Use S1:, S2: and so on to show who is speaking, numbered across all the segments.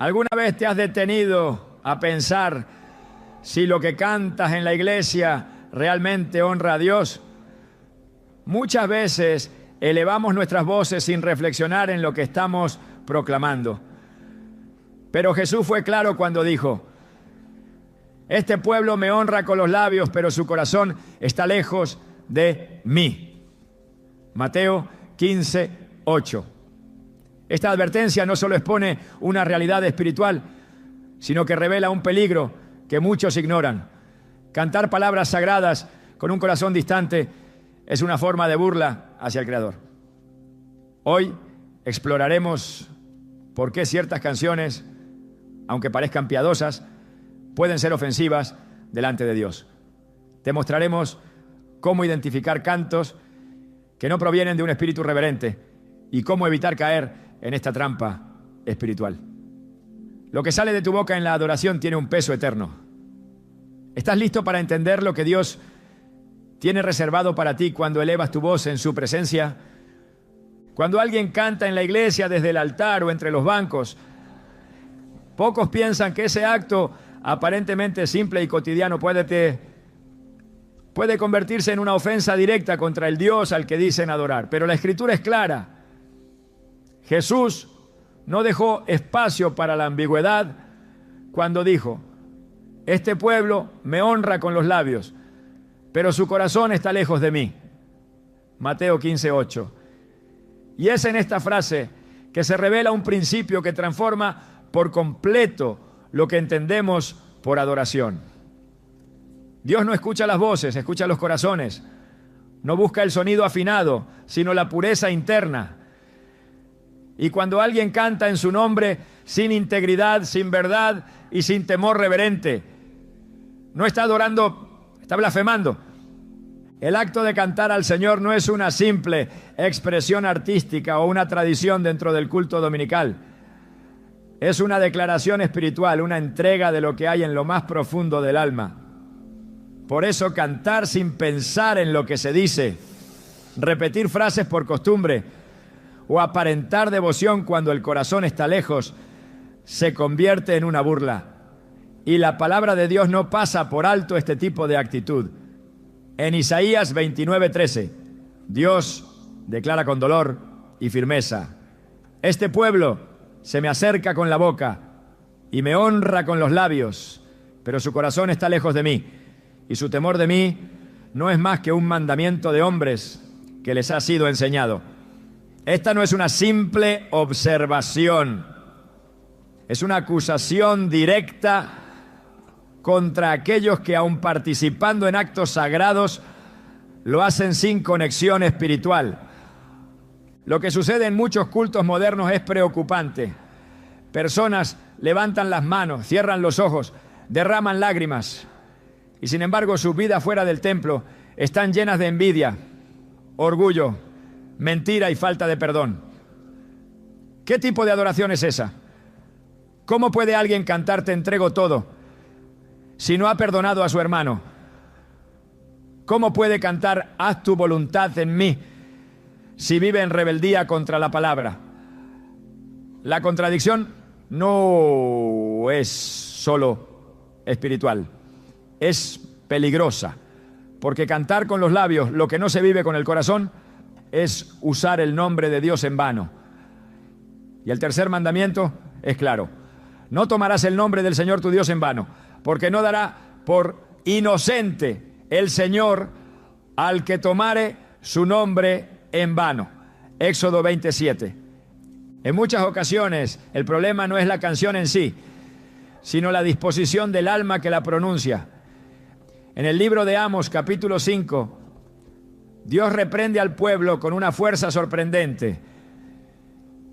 S1: ¿Alguna vez te has detenido a pensar si lo que cantas en la iglesia realmente honra a Dios? Muchas veces elevamos nuestras voces sin reflexionar en lo que estamos proclamando. Pero Jesús fue claro cuando dijo: este pueblo me honra con los labios, pero su corazón está lejos de mí. Mateo 15:8. Esta advertencia no solo expone una realidad espiritual, sino que revela un peligro que muchos ignoran. Cantar palabras sagradas con un corazón distante es una forma de burla hacia el Creador. Hoy exploraremos por qué ciertas canciones, aunque parezcan piadosas, pueden ser ofensivas delante de Dios. Te mostraremos cómo identificar cantos que no provienen de un espíritu reverente y cómo evitar caer en esta trampa espiritual. Lo que sale de tu boca en la adoración tiene un peso eterno. ¿Estás listo para entender lo que Dios tiene reservado para ti cuando elevas tu voz en su presencia? Cuando alguien canta en la iglesia desde el altar o entre los bancos, pocos piensan que ese acto aparentemente simple y cotidiano puede convertirse en una ofensa directa contra el Dios al que dicen adorar. Pero la Escritura es clara. Jesús no dejó espacio para la ambigüedad cuando dijo: este pueblo me honra con los labios, pero su corazón está lejos de mí. Mateo 15:8. Y es en esta frase que se revela un principio que transforma por completo lo que entendemos por adoración. Dios no escucha las voces, escucha los corazones. No busca el sonido afinado, sino la pureza interna. Y cuando alguien canta en su nombre sin integridad, sin verdad y sin temor reverente, no está adorando, está blasfemando. El acto de cantar al Señor no es una simple expresión artística o una tradición dentro del culto dominical. Es una declaración espiritual, una entrega de lo que hay en lo más profundo del alma. Por eso cantar sin pensar en lo que se dice, repetir frases por costumbre o aparentar devoción cuando el corazón está lejos, se convierte en una burla. Y la palabra de Dios no pasa por alto este tipo de actitud. En Isaías 29:13, Dios declara con dolor y firmeza: este pueblo se me acerca con la boca y me honra con los labios, pero su corazón está lejos de mí, y su temor de mí no es más que un mandamiento de hombres que les ha sido enseñado. Esta no es una simple observación, es una acusación directa contra aquellos que, aun participando en actos sagrados, lo hacen sin conexión espiritual. Lo que sucede en muchos cultos modernos es preocupante. Personas levantan las manos, cierran los ojos, derraman lágrimas, y sin embargo sus vidas fuera del templo están llenas de envidia, orgullo, mentira y falta de perdón. ¿Qué tipo de adoración es esa? ¿Cómo puede alguien cantar "te entrego todo" si no ha perdonado a su hermano? ¿Cómo puede cantar "haz tu voluntad en mí" si vive en rebeldía contra la palabra? La contradicción no es solo espiritual, es peligrosa, porque cantar con los labios lo que no se vive con el corazón es usar el nombre de Dios en vano. Y el tercer mandamiento es claro: no tomarás el nombre del Señor tu Dios en vano, porque no dará por inocente el Señor al que tomare su nombre en vano. Éxodo 27. En muchas ocasiones el problema no es la canción en sí, sino la disposición del alma que la pronuncia. En el libro de Amos, capítulo 5, Dios reprende al pueblo con una fuerza sorprendente.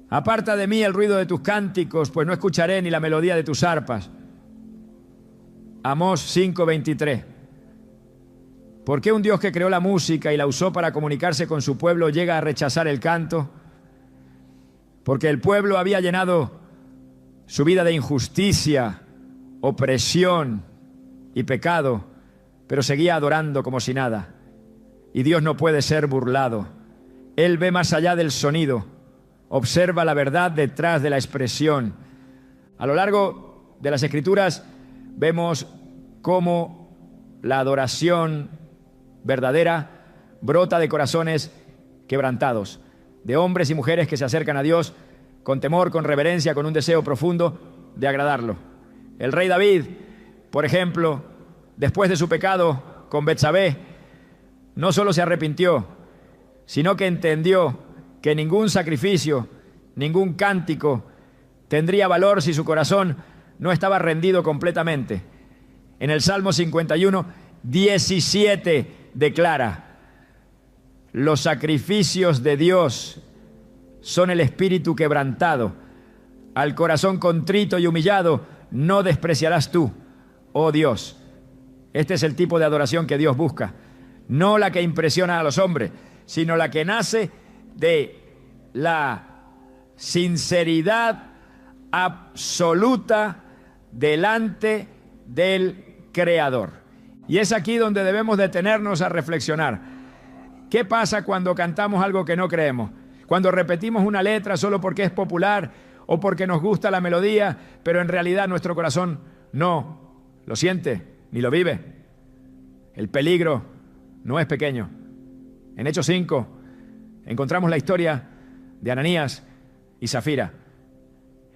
S1: Aparta de mí el ruido de tus cánticos, pues no escucharé ni la melodía de tus arpas. Amós 5:23. ¿Por qué un Dios que creó la música y la usó para comunicarse con su pueblo llega a rechazar el canto? Porque el pueblo había llenado su vida de injusticia, opresión y pecado, pero seguía adorando como si nada. Y Dios no puede ser burlado. Él ve más allá del sonido, observa la verdad detrás de la expresión. A lo largo de las Escrituras vemos cómo la adoración verdadera brota de corazones quebrantados, de hombres y mujeres que se acercan a Dios con temor, con reverencia, con un deseo profundo de agradarlo. El rey David, por ejemplo, después de su pecado con Betsabé, no solo se arrepintió, sino que entendió que ningún sacrificio, ningún cántico tendría valor si su corazón no estaba rendido completamente. En el Salmo 51, 17 declara: los sacrificios de Dios son el espíritu quebrantado. Al corazón contrito y humillado no despreciarás tú, oh Dios. Este es el tipo de adoración que Dios busca. No la que impresiona a los hombres, sino la que nace de la sinceridad absoluta delante del Creador. Y es aquí donde debemos detenernos a reflexionar. ¿Qué pasa cuando cantamos algo que no creemos? Cuando repetimos una letra solo porque es popular o porque nos gusta la melodía, pero en realidad nuestro corazón no lo siente ni lo vive. El peligro no es pequeño. En Hechos 5 encontramos la historia de Ananías y Zafira.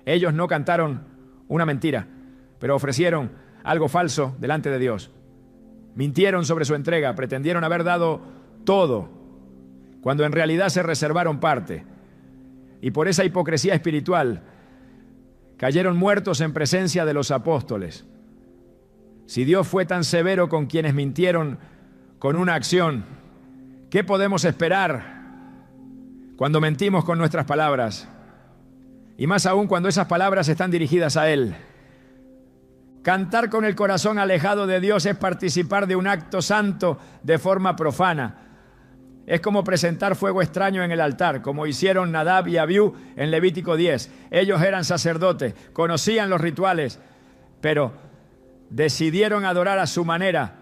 S1: Ellos no cantaron una mentira, pero ofrecieron algo falso delante de Dios. Mintieron sobre su entrega, pretendieron haber dado todo, cuando en realidad se reservaron parte. Y por esa hipocresía espiritual cayeron muertos en presencia de los apóstoles. Si Dios fue tan severo con quienes mintieron con una acción, ¿qué podemos esperar cuando mentimos con nuestras palabras? Y más aún cuando esas palabras están dirigidas a Él. Cantar con el corazón alejado de Dios es participar de un acto santo de forma profana. Es como presentar fuego extraño en el altar, como hicieron Nadab y Abiú en Levítico 10. Ellos eran sacerdotes, conocían los rituales, pero decidieron adorar a su manera,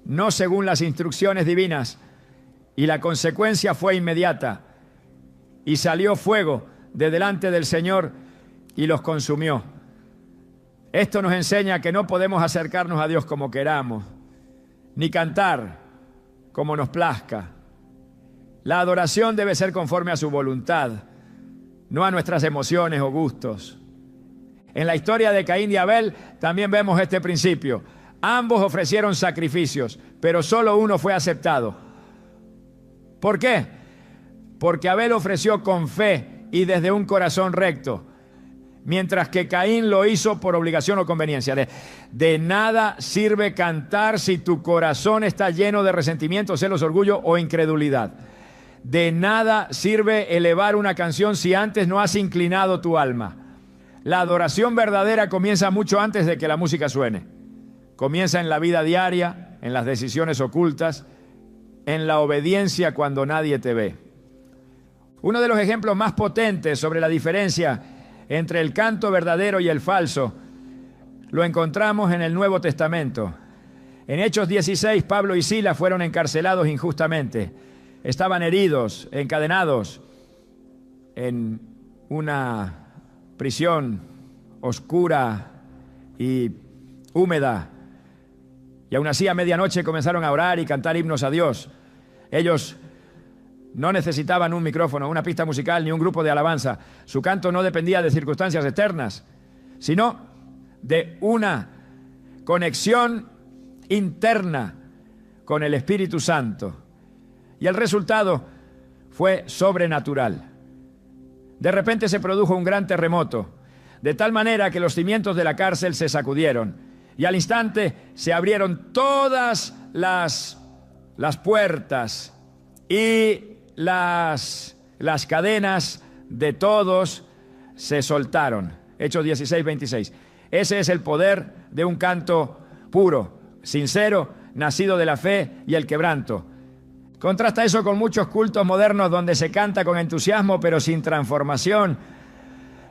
S1: no según las instrucciones divinas, y la consecuencia fue inmediata. Y salió fuego de delante del Señor y los consumió. Esto nos enseña que no podemos acercarnos a Dios como queramos, ni cantar como nos plazca. La adoración debe ser conforme a su voluntad, no a nuestras emociones o gustos. En la historia de Caín y Abel también vemos este principio. Ambos ofrecieron sacrificios, pero solo uno fue aceptado. ¿Por qué? Porque Abel ofreció con fe y desde un corazón recto, mientras que Caín lo hizo por obligación o conveniencia. De nada sirve cantar si tu corazón está lleno de resentimiento, celos, orgullo o incredulidad. De nada sirve elevar una canción si antes no has inclinado tu alma. La adoración verdadera comienza mucho antes de que la música suene. Comienza en la vida diaria, en las decisiones ocultas, en la obediencia cuando nadie te ve. Uno de los ejemplos más potentes sobre la diferencia entre el canto verdadero y el falso lo encontramos en el Nuevo Testamento. En Hechos 16, Pablo y Silas fueron encarcelados injustamente. Estaban heridos, encadenados en una prisión oscura y húmeda. Y aún así a medianoche comenzaron a orar y cantar himnos a Dios. Ellos no necesitaban un micrófono, una pista musical ni un grupo de alabanza. Su canto no dependía de circunstancias externas, sino de una conexión interna con el Espíritu Santo. Y el resultado fue sobrenatural. De repente se produjo un gran terremoto, de tal manera que los cimientos de la cárcel se sacudieron y al instante se abrieron todas las puertas y las cadenas de todos se soltaron. Hechos 16, 26. Ese es el poder de un canto puro, sincero, nacido de la fe y el quebranto. Contrasta eso con muchos cultos modernos donde se canta con entusiasmo pero sin transformación,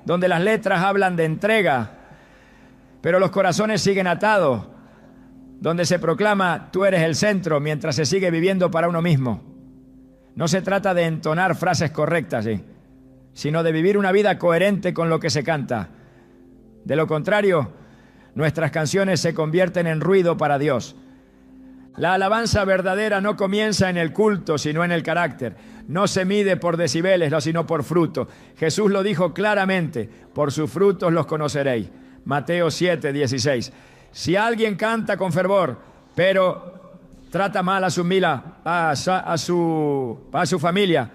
S1: donde las letras hablan de entrega, pero los corazones siguen atados, donde se proclama tú eres el centro mientras se sigue viviendo para uno mismo. No se trata de entonar frases correctas, sino de vivir una vida coherente con lo que se canta. De lo contrario, nuestras canciones se convierten en ruido para Dios. La alabanza verdadera no comienza en el culto, sino en el carácter. No se mide por decibeles, sino por fruto. Jesús lo dijo claramente: por sus frutos los conoceréis. Mateo 7:16. Si alguien canta con fervor, pero trata mal a su familia,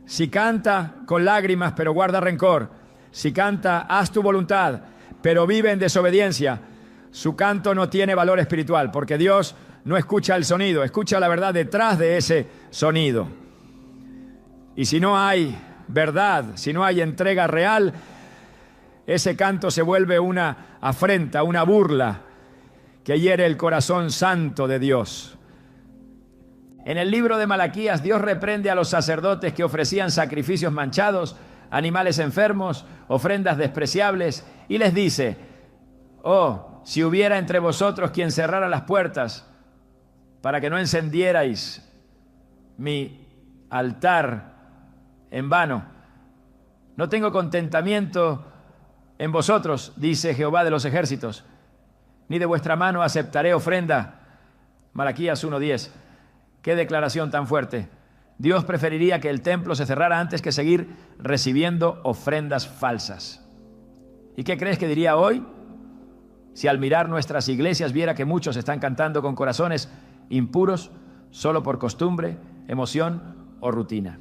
S1: si canta con lágrimas, pero guarda rencor, si canta haz tu voluntad, pero vive en desobediencia, su canto no tiene valor espiritual, porque Dios no escucha el sonido, escucha la verdad detrás de ese sonido. Y si no hay verdad, si no hay entrega real, ese canto se vuelve una afrenta, una burla que hiere el corazón santo de Dios. En el libro de Malaquías, Dios reprende a los sacerdotes que ofrecían sacrificios manchados, animales enfermos, ofrendas despreciables, y les dice: oh, si hubiera entre vosotros quien cerrara las puertas para que no encendierais mi altar en vano. No tengo contentamiento en vosotros, dice Jehová de los ejércitos, ni de vuestra mano aceptaré ofrenda. Malaquías 1:10. Qué declaración tan fuerte. Dios preferiría que el templo se cerrara antes que seguir recibiendo ofrendas falsas. ¿Y qué crees que diría hoy si al mirar nuestras iglesias viera que muchos están cantando con corazones impuros solo por costumbre, emoción o rutina?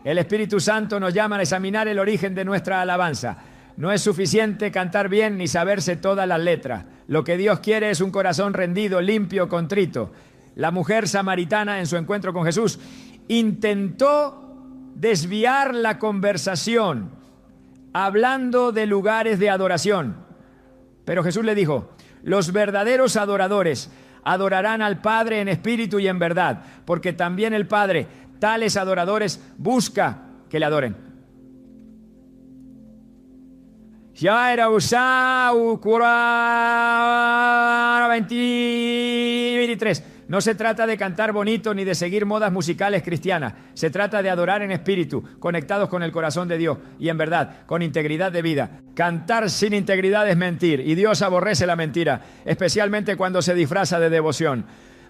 S1: El Espíritu Santo nos llama a examinar el origen de nuestra alabanza. No es suficiente cantar bien ni saberse todas las letras. Lo que Dios quiere es un corazón rendido, limpio, contrito. La mujer samaritana, en su encuentro con Jesús, intentó desviar la conversación hablando de lugares de adoración. Pero Jesús le dijo: los verdaderos adoradores adorarán al Padre en espíritu y en verdad, porque también el Padre tales adoradores busca que le adoren. Ya era usado 23. No se trata de cantar bonito ni de seguir modas musicales cristianas. Se trata de adorar en espíritu, conectados con el corazón de Dios y en verdad, con integridad de vida. Cantar sin integridad es mentir, y Dios aborrece la mentira, especialmente cuando se disfraza de devoción.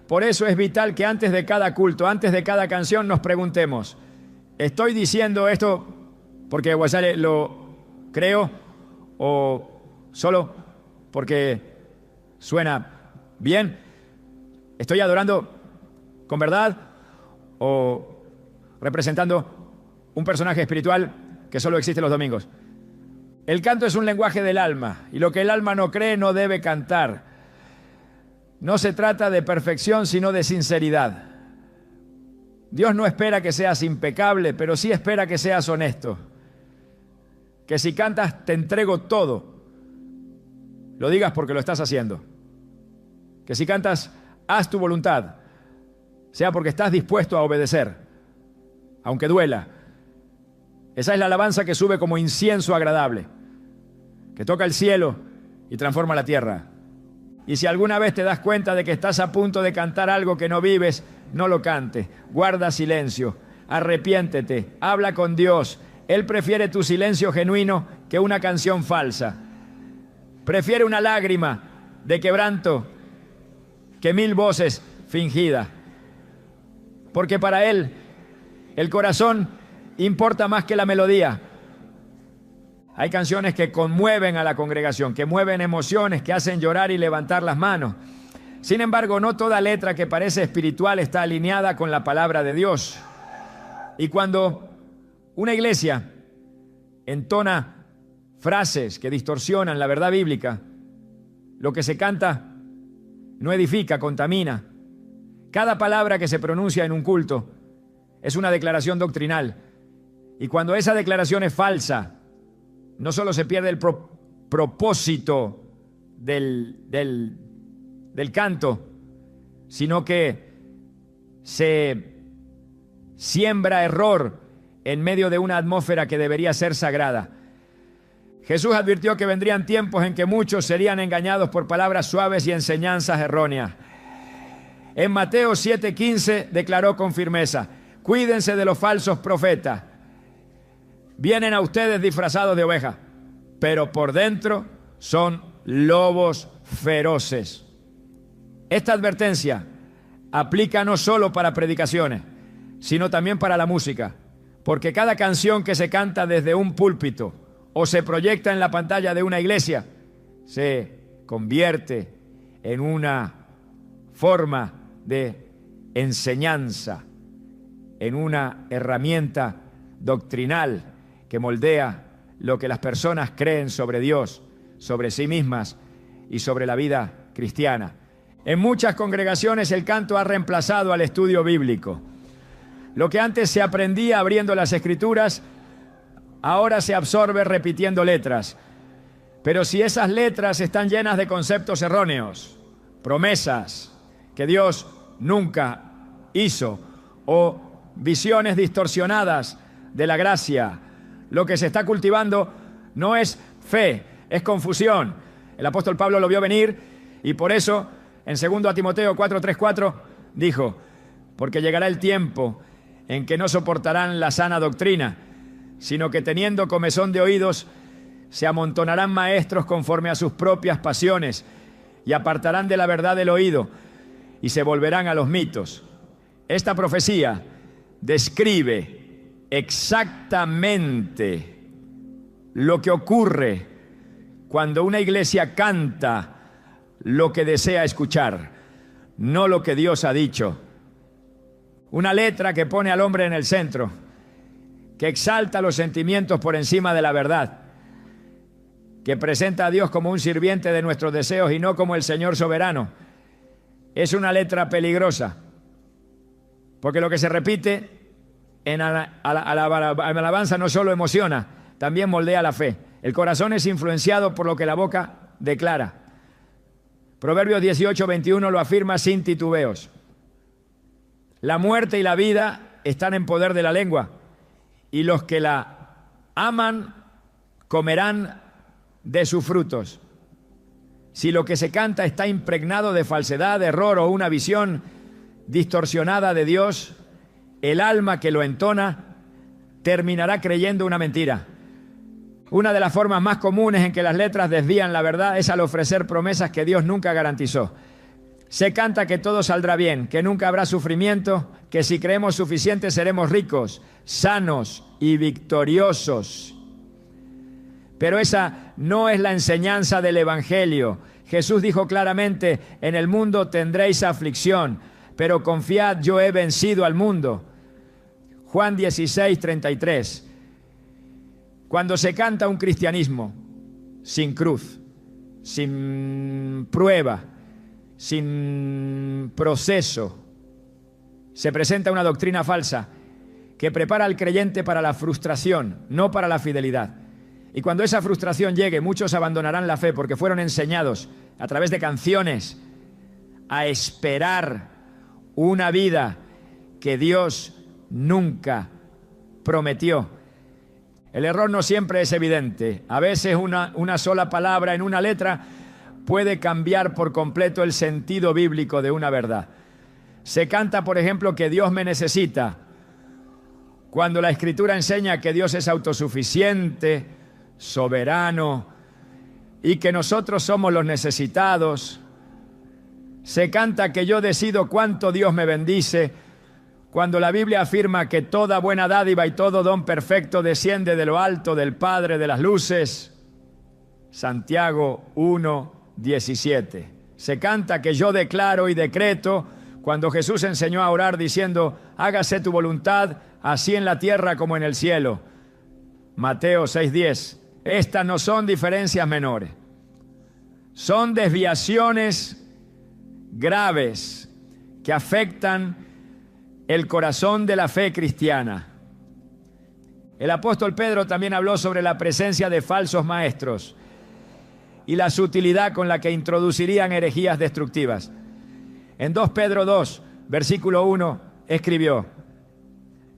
S1: Por eso es vital que antes de cada culto, antes de cada canción, nos preguntemos: ¿estoy diciendo esto porque lo creo o solo porque suena bien? ¿Estoy adorando con verdad o representando un personaje espiritual que solo existe los domingos? El canto es un lenguaje del alma, y lo que el alma no cree no debe cantar. No se trata de perfección, sino de sinceridad. Dios no espera que seas impecable, pero sí espera que seas honesto. Que si cantas te entrego todo, lo digas porque lo estás haciendo. Que si cantas haz tu voluntad, sea porque estás dispuesto a obedecer, aunque duela. Esa es la alabanza que sube como incienso agradable, que toca el cielo y transforma la tierra. Y si alguna vez te das cuenta de que estás a punto de cantar algo que no vives, no lo cantes, guarda silencio, arrepiéntete, habla con Dios. Él prefiere tu silencio genuino que una canción falsa. Prefiere una lágrima de quebranto que 1000 voces fingidas. Porque para Él el corazón importa más que la melodía. Hay canciones que conmueven a la congregación, que mueven emociones, que hacen llorar y levantar las manos. Sin embargo, no toda letra que parece espiritual está alineada con la palabra de Dios. Y cuando una iglesia entona frases que distorsionan la verdad bíblica, lo que se canta no edifica, contamina. Cada palabra que se pronuncia en un culto es una declaración doctrinal. Y cuando esa declaración es falsa, no solo se pierde el propósito del canto, sino que se siembra error en medio de una atmósfera que debería ser sagrada. Jesús advirtió que vendrían tiempos en que muchos serían engañados por palabras suaves y enseñanzas erróneas. En Mateo 7:15 declaró con firmeza: cuídense de los falsos profetas. Vienen a ustedes disfrazados de ovejas, pero por dentro son lobos feroces. Esta advertencia aplica no solo para predicaciones, sino también para la música, porque cada canción que se canta desde un púlpito o se proyecta en la pantalla de una iglesia se convierte en una forma de enseñanza, en una herramienta doctrinal que moldea lo que las personas creen sobre Dios, sobre sí mismas y sobre la vida cristiana. En muchas congregaciones el canto ha reemplazado al estudio bíblico. Lo que antes se aprendía abriendo las Escrituras, ahora se absorbe repitiendo letras. Pero si esas letras están llenas de conceptos erróneos, promesas que Dios nunca hizo o visiones distorsionadas de la gracia, lo que se está cultivando no es fe, es confusión. El apóstol Pablo lo vio venir y por eso en 2 Timoteo 4:3-4 dijo: porque llegará el tiempo en que no soportarán la sana doctrina, sino que teniendo comezón de oídos, se amontonarán maestros conforme a sus propias pasiones y apartarán de la verdad el oído y se volverán a los mitos. Esta profecía describe exactamente lo que ocurre cuando una iglesia canta lo que desea escuchar, no lo que Dios ha dicho. Una letra que pone al hombre en el centro, que exalta los sentimientos por encima de la verdad, que presenta a Dios como un sirviente de nuestros deseos y no como el Señor soberano. Es una letra peligrosa, porque lo que se repite en la alabanza no solo emociona, también moldea la fe. El corazón es influenciado por lo que la boca declara. Proverbios 18:21 lo afirma sin titubeos. La muerte y la vida están en poder de la lengua, y los que la aman comerán de sus frutos. Si lo que se canta está impregnado de falsedad, error o una visión distorsionada de Dios, el alma que lo entona terminará creyendo una mentira. Una de las formas más comunes en que las letras desvían la verdad es al ofrecer promesas que Dios nunca garantizó. Se canta que todo saldrá bien, que nunca habrá sufrimiento, que si creemos suficiente seremos ricos, sanos y victoriosos. Pero esa no es la enseñanza del Evangelio. Jesús dijo claramente: en el mundo tendréis aflicción, pero confiad, yo he vencido al mundo. Juan 16:33. Cuando se canta un cristianismo sin cruz, sin prueba, sin proceso, se presenta una doctrina falsa que prepara al creyente para la frustración, no para la fidelidad. Y cuando esa frustración llegue, muchos abandonarán la fe porque fueron enseñados a través de canciones a esperar una vida que Dios nunca prometió. El error no siempre es evidente. A veces una sola palabra en una letra puede cambiar por completo el sentido bíblico de una verdad. Se canta, por ejemplo, que Dios me necesita, cuando la Escritura enseña que Dios es autosuficiente, soberano y que nosotros somos los necesitados. Se canta que yo decido cuánto Dios me bendice, cuando la Biblia afirma que toda buena dádiva y todo don perfecto desciende de lo alto del Padre de las luces. Santiago 1:17. Se canta que yo declaro y decreto, cuando Jesús enseñó a orar diciendo: hágase tu voluntad, así en la tierra como en el cielo. Mateo 6:10. Estas no son diferencias menores, son desviaciones graves que afectan el corazón de la fe cristiana. El apóstol Pedro también habló sobre la presencia de falsos maestros y la sutilidad con la que introducirían herejías destructivas. En 2 Pedro 2, versículo 1, escribió: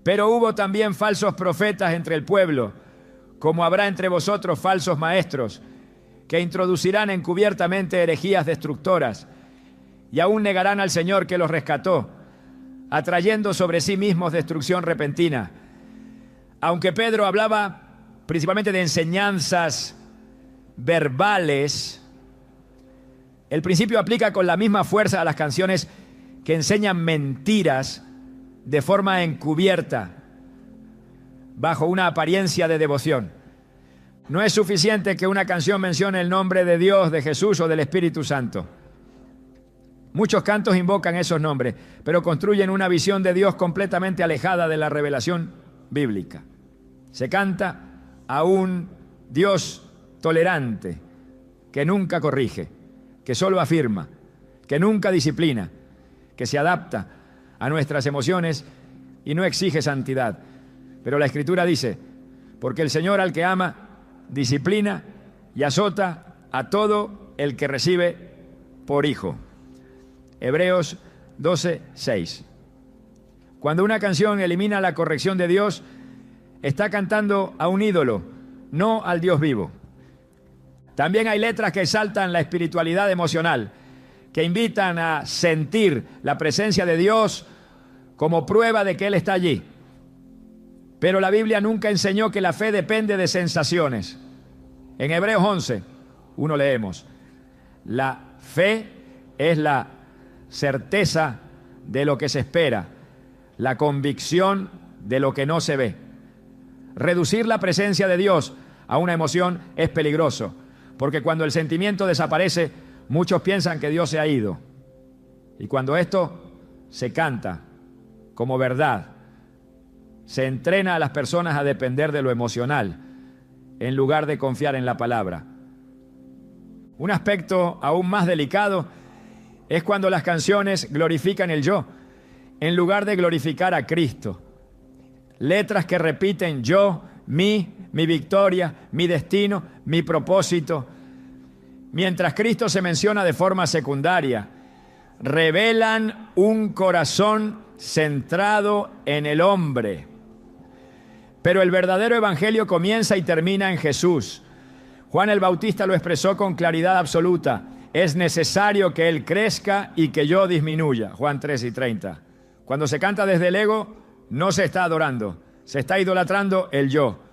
S1: pero hubo también falsos profetas entre el pueblo, como habrá entre vosotros falsos maestros, que introducirán encubiertamente herejías destructoras, y aún negarán al Señor que los rescató, atrayendo sobre sí mismos destrucción repentina. Aunque Pedro hablaba principalmente de enseñanzas verbales, el principio aplica con la misma fuerza a las canciones que enseñan mentiras de forma encubierta, bajo una apariencia de devoción. No es suficiente que una canción mencione el nombre de Dios, de Jesús o del Espíritu Santo. Muchos cantos invocan esos nombres, pero construyen una visión de Dios completamente alejada de la revelación bíblica. Se canta a un Dios tolerante, que nunca corrige, que solo afirma, que nunca disciplina, que se adapta a nuestras emociones y no exige santidad. Pero la Escritura dice, porque el Señor al que ama, disciplina y azota a todo el que recibe por hijo. Hebreos 12:6. Cuando una canción elimina la corrección de Dios, está cantando a un ídolo, no al Dios vivo. También hay letras que exaltan la espiritualidad emocional, que invitan a sentir la presencia de Dios como prueba de que Él está allí. Pero la Biblia nunca enseñó que la fe depende de sensaciones. En Hebreos 11:1 leemos, la fe es la certeza de lo que se espera, la convicción de lo que no se ve. Reducir la presencia de Dios a una emoción es peligroso, porque cuando el sentimiento desaparece, muchos piensan que Dios se ha ido. Y cuando esto se canta como verdad, se entrena a las personas a depender de lo emocional, en lugar de confiar en la palabra. Un aspecto aún más delicado es cuando las canciones glorifican el yo, en lugar de glorificar a Cristo. Letras que repiten yo, mi victoria, mi destino, mi propósito. Mientras Cristo se menciona de forma secundaria, revelan un corazón centrado en el hombre. Pero el verdadero evangelio comienza y termina en Jesús. Juan el Bautista lo expresó con claridad absoluta. Es necesario que Él crezca y que yo disminuya. Juan 3:30. Cuando se canta desde el ego, no se está adorando, se está idolatrando el yo.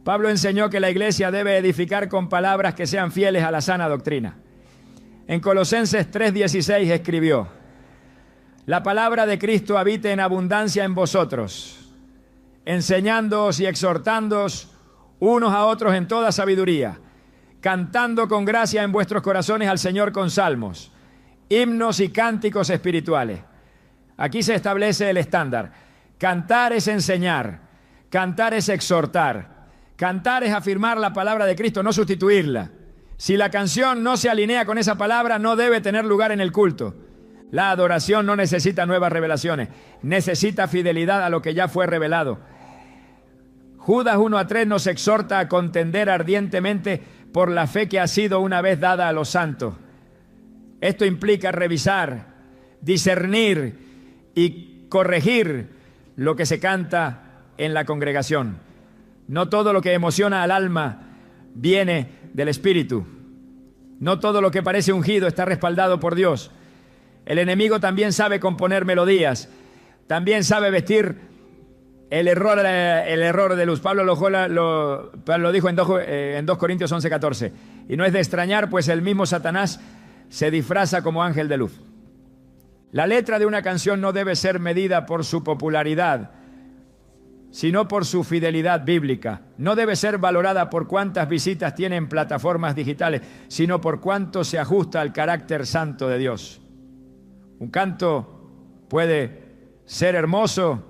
S1: Pablo enseñó que la iglesia debe edificar con palabras que sean fieles a la sana doctrina. En Colosenses 3:16 escribió, la palabra de Cristo habite en abundancia en vosotros, enseñándoos y exhortándoos unos a otros en toda sabiduría, cantando con gracia en vuestros corazones al Señor con salmos, himnos y cánticos espirituales. Aquí se establece el estándar. Cantar es enseñar, cantar es exhortar, cantar es afirmar la palabra de Cristo, no sustituirla. Si la canción no se alinea con esa palabra, no debe tener lugar en el culto. La adoración no necesita nuevas revelaciones, necesita fidelidad a lo que ya fue revelado. Judas 1:3 nos exhorta a contender ardientemente por la fe que ha sido una vez dada a los santos. Esto implica revisar, discernir y corregir lo que se canta en la congregación. No todo lo que emociona al alma viene del Espíritu. No todo lo que parece ungido está respaldado por Dios. El enemigo también sabe componer melodías, también sabe vestir el error de luz. Pablo lo dijo en 2 Corintios 11:14. Y no es de extrañar, pues el mismo Satanás se disfraza como ángel de luz. La letra de una canción no debe ser medida por su popularidad, sino por su fidelidad bíblica. No debe ser valorada por cuántas visitas tiene en plataformas digitales, sino por cuánto se ajusta al carácter santo de Dios. Un canto puede ser hermoso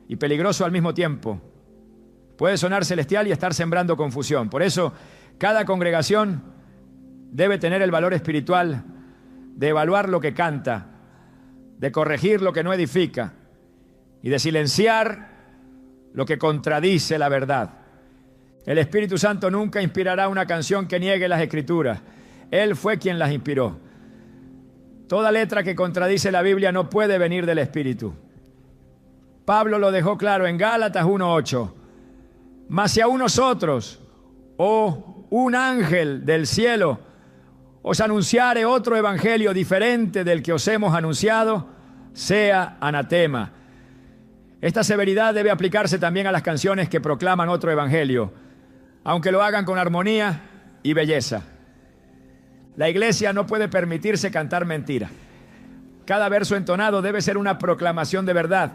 S1: y peligroso al mismo tiempo. Puede sonar celestial y estar sembrando confusión. Por eso, cada congregación debe tener el valor espiritual de evaluar lo que canta, de corregir lo que no edifica y de silenciar lo que contradice la verdad. El Espíritu Santo nunca inspirará una canción que niegue las Escrituras. Él fue quien las inspiró. Toda letra que contradice la Biblia no puede venir del Espíritu. Pablo lo dejó claro en Gálatas 1:8. Mas si aún nosotros, o un ángel del cielo, os anunciare otro evangelio diferente del que os hemos anunciado, sea anatema. Esta severidad debe aplicarse también a las canciones que proclaman otro evangelio. aunque lo hagan con armonía y belleza. La iglesia no puede permitirse cantar mentira. Cada verso entonado debe ser una proclamación de verdad,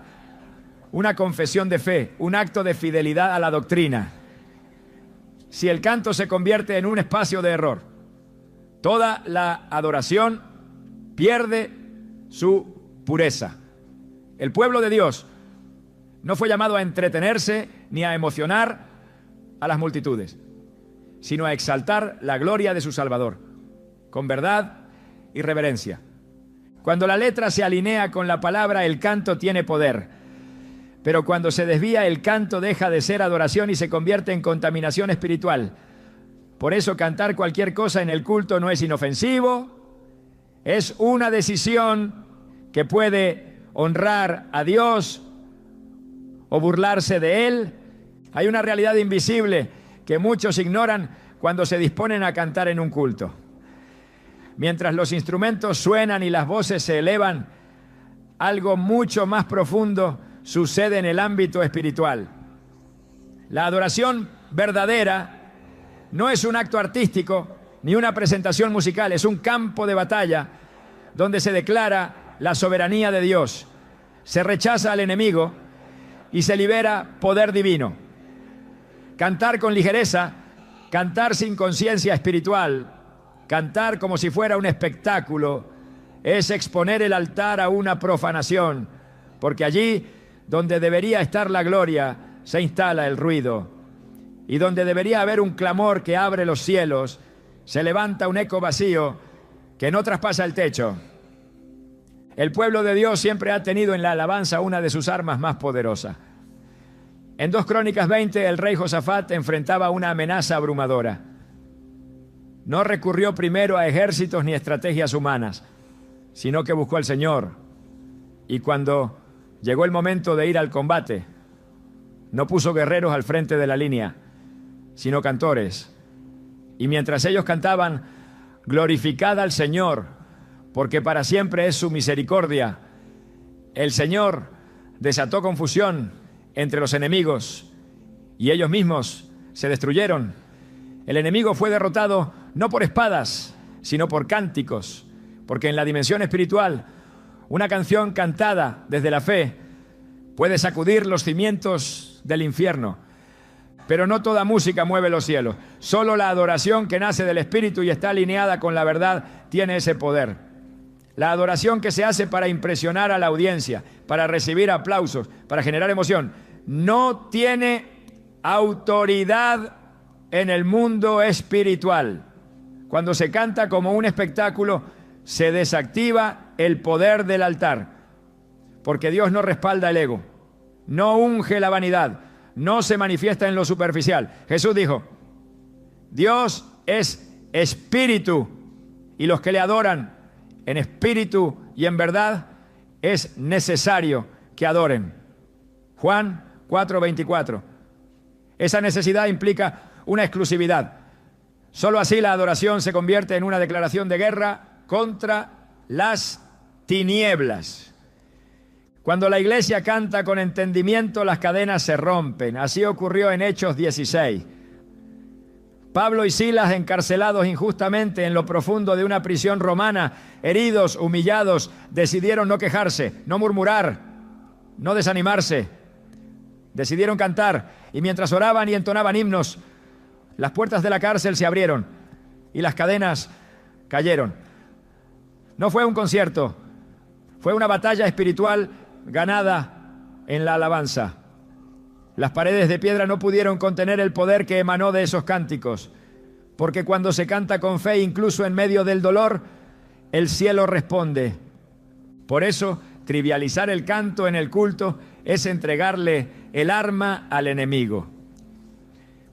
S1: una confesión de fe, un acto de fidelidad a la doctrina. Si el canto se convierte en un espacio de error, toda la adoración pierde su pureza. El pueblo de Dios no fue llamado a entretenerse ni a emocionar a las multitudes, sino a exaltar la gloria de su Salvador, con verdad y reverencia. Cuando la letra se alinea con la palabra, el canto tiene poder. Pero cuando se desvía, el canto deja de ser adoración y se convierte en contaminación espiritual. Por eso cantar cualquier cosa en el culto no es inofensivo, es una decisión que puede honrar a Dios o burlarse de Él. Hay una realidad invisible que muchos ignoran cuando se disponen a cantar en un culto. Mientras los instrumentos suenan y las voces se elevan, algo mucho más profundo sucede en el ámbito espiritual. La adoración verdadera no es un acto artístico ni una presentación musical, es un campo de batalla donde se declara la soberanía de Dios, se rechaza al enemigo y se libera poder divino. Cantar con ligereza, cantar sin conciencia espiritual, cantar como si fuera un espectáculo, es exponer el altar a una profanación, porque allí donde debería estar la gloria se instala el ruido, y donde debería haber un clamor que abre los cielos, se levanta un eco vacío que no traspasa el techo. El pueblo de Dios siempre ha tenido en la alabanza una de sus armas más poderosas. En 2 Crónicas 20, el rey Josafat enfrentaba una amenaza abrumadora. No recurrió primero a ejércitos ni estrategias humanas, sino que buscó al Señor. Y cuando llegó el momento de ir al combate, no puso guerreros al frente de la línea, sino cantores. Y mientras ellos cantaban, glorificad al Señor, porque para siempre es su misericordia, el Señor desató confusión entre los enemigos y ellos mismos se destruyeron. El enemigo fue derrotado no por espadas, sino por cánticos, porque en la dimensión espiritual, una canción cantada desde la fe puede sacudir los cimientos del infierno. Pero no toda música mueve los cielos. Solo la adoración que nace del Espíritu y está alineada con la verdad tiene ese poder. La adoración que se hace para impresionar a la audiencia, para recibir aplausos, para generar emoción, no tiene autoridad en el mundo espiritual. Cuando se canta como un espectáculo, se desactiva el poder del altar, porque Dios no respalda el ego, no unge la vanidad, no se manifiesta en lo superficial. Jesús dijo, Dios es espíritu, y los que le adoran en espíritu y en verdad es necesario que adoren. Juan 4:24. Esa necesidad implica una exclusividad. Solo así la adoración se convierte en una declaración de guerra contra las tinieblas. Cuando la iglesia canta con entendimiento, las cadenas se rompen. Así ocurrió en Hechos 16. Pablo y Silas, encarcelados injustamente en lo profundo de una prisión romana, heridos, humillados, decidieron no quejarse, no murmurar, no desanimarse. Decidieron cantar, y mientras oraban y entonaban himnos, las puertas de la cárcel se abrieron y las cadenas cayeron. No fue un concierto, fue una batalla espiritual ganada en la alabanza. Las paredes de piedra no pudieron contener el poder que emanó de esos cánticos, porque cuando se canta con fe, incluso en medio del dolor, el cielo responde. Por eso, trivializar el canto en el culto es entregarle el arma al enemigo.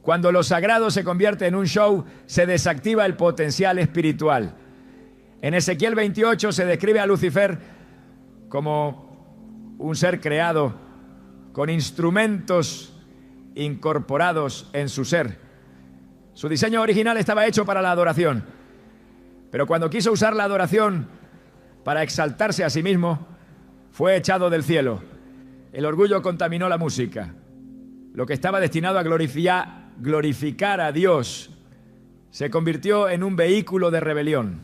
S1: Cuando lo sagrado se convierte en un show, se desactiva el potencial espiritual. En Ezequiel 28 se describe a Lucifer como un ser creado con instrumentos incorporados en su ser. Su diseño original estaba hecho para la adoración, pero cuando quiso usar la adoración para exaltarse a sí mismo, fue echado del cielo. El orgullo contaminó la música. Lo que estaba destinado a glorificar a Dios, se convirtió en un vehículo de rebelión.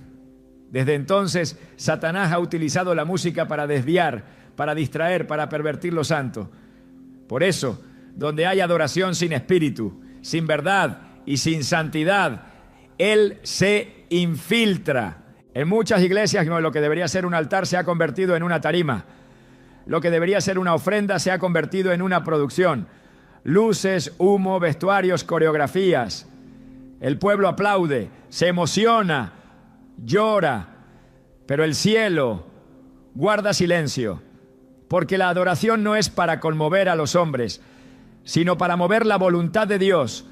S1: Desde entonces, Satanás ha utilizado la música para desviar, para distraer, para pervertir lo santo. Por eso, donde hay adoración sin espíritu, sin verdad y sin santidad, Él se infiltra. En muchas iglesias, lo que debería ser un altar se ha convertido en una tarima. Lo que debería ser una ofrenda se ha convertido en una producción. Luces, humo, vestuarios, coreografías. El pueblo aplaude, se emociona, llora, pero el cielo guarda silencio, porque la adoración no es para conmover a los hombres, sino para mover la voluntad de Dios.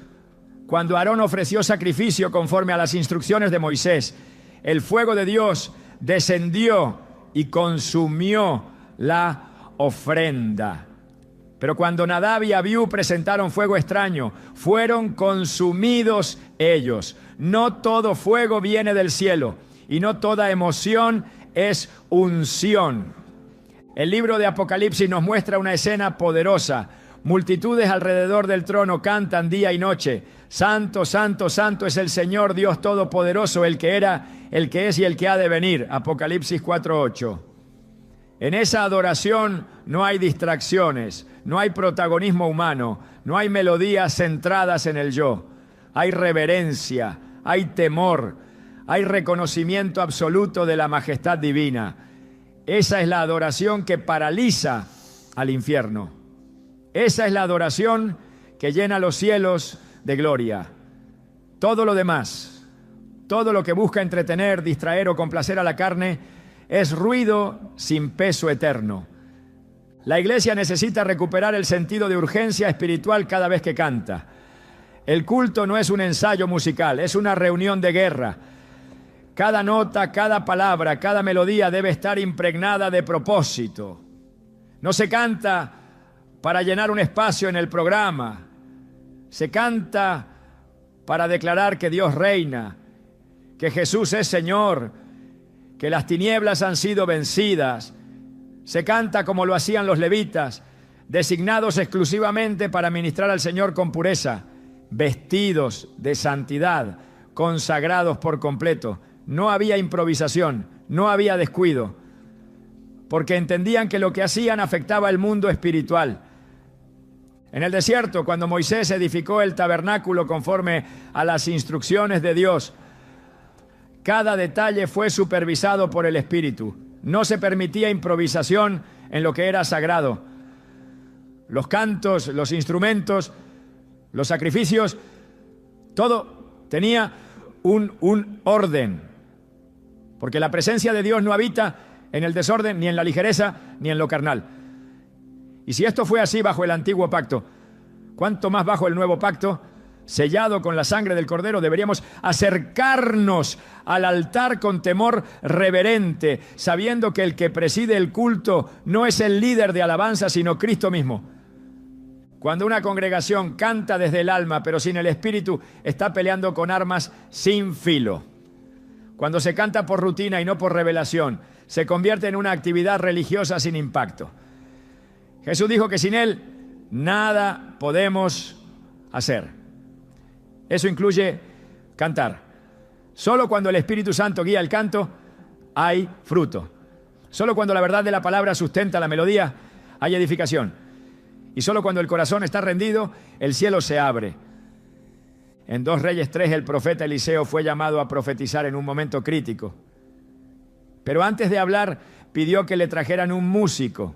S1: Cuando Aarón ofreció sacrificio conforme a las instrucciones de Moisés, el fuego de Dios descendió y consumió la ofrenda. Pero cuando Nadab y Abiú presentaron fuego extraño, fueron consumidos ellos. No todo fuego viene del cielo y no toda emoción es unción. El libro de Apocalipsis nos muestra una escena poderosa. Multitudes alrededor del trono cantan día y noche. Santo, santo, santo es el Señor Dios Todopoderoso, el que era, el que es y el que ha de venir. Apocalipsis 4:8. En esa adoración no hay distracciones, no hay protagonismo humano, no hay melodías centradas en el yo. Hay reverencia, hay temor, hay reconocimiento absoluto de la majestad divina. Esa es la adoración que paraliza al infierno. Esa es la adoración que llena los cielos de gloria. Todo lo demás, todo lo que busca entretener, distraer o complacer a la carne, es ruido sin peso eterno. La iglesia necesita recuperar el sentido de urgencia espiritual cada vez que canta. El culto no es un ensayo musical, es una reunión de guerra. Cada nota, cada palabra, cada melodía debe estar impregnada de propósito. No se canta para llenar un espacio en el programa. Se canta para declarar que Dios reina, que Jesús es Señor, que las tinieblas han sido vencidas. Se canta como lo hacían los levitas, designados exclusivamente para ministrar al Señor con pureza, vestidos de santidad, consagrados por completo. No había improvisación, no había descuido, porque entendían que lo que hacían afectaba el mundo espiritual. En el desierto, cuando Moisés edificó el tabernáculo conforme a las instrucciones de Dios, cada detalle fue supervisado por el Espíritu. No se permitía improvisación en lo que era sagrado. Los cantos, los instrumentos, los sacrificios, todo tenía un orden. Porque la presencia de Dios no habita en el desorden, ni en la ligereza, ni en lo carnal. Y si esto fue así bajo el antiguo pacto, ¿cuánto más bajo el nuevo pacto? Sellado con la sangre del Cordero, deberíamos acercarnos al altar con temor reverente, sabiendo que el que preside el culto no es el líder de alabanza, sino Cristo mismo. Cuando una congregación canta desde el alma, pero sin el espíritu, está peleando con armas sin filo. Cuando se canta por rutina y no por revelación, se convierte en una actividad religiosa sin impacto. Jesús dijo que sin Él nada podemos hacer. Eso incluye cantar. Solo cuando el Espíritu Santo guía el canto, hay fruto. Solo cuando la verdad de la palabra sustenta la melodía, hay edificación. Y solo cuando el corazón está rendido, el cielo se abre. En 2 Reyes 3, el profeta Eliseo fue llamado a profetizar en un momento crítico. Pero antes de hablar, pidió que le trajeran un músico.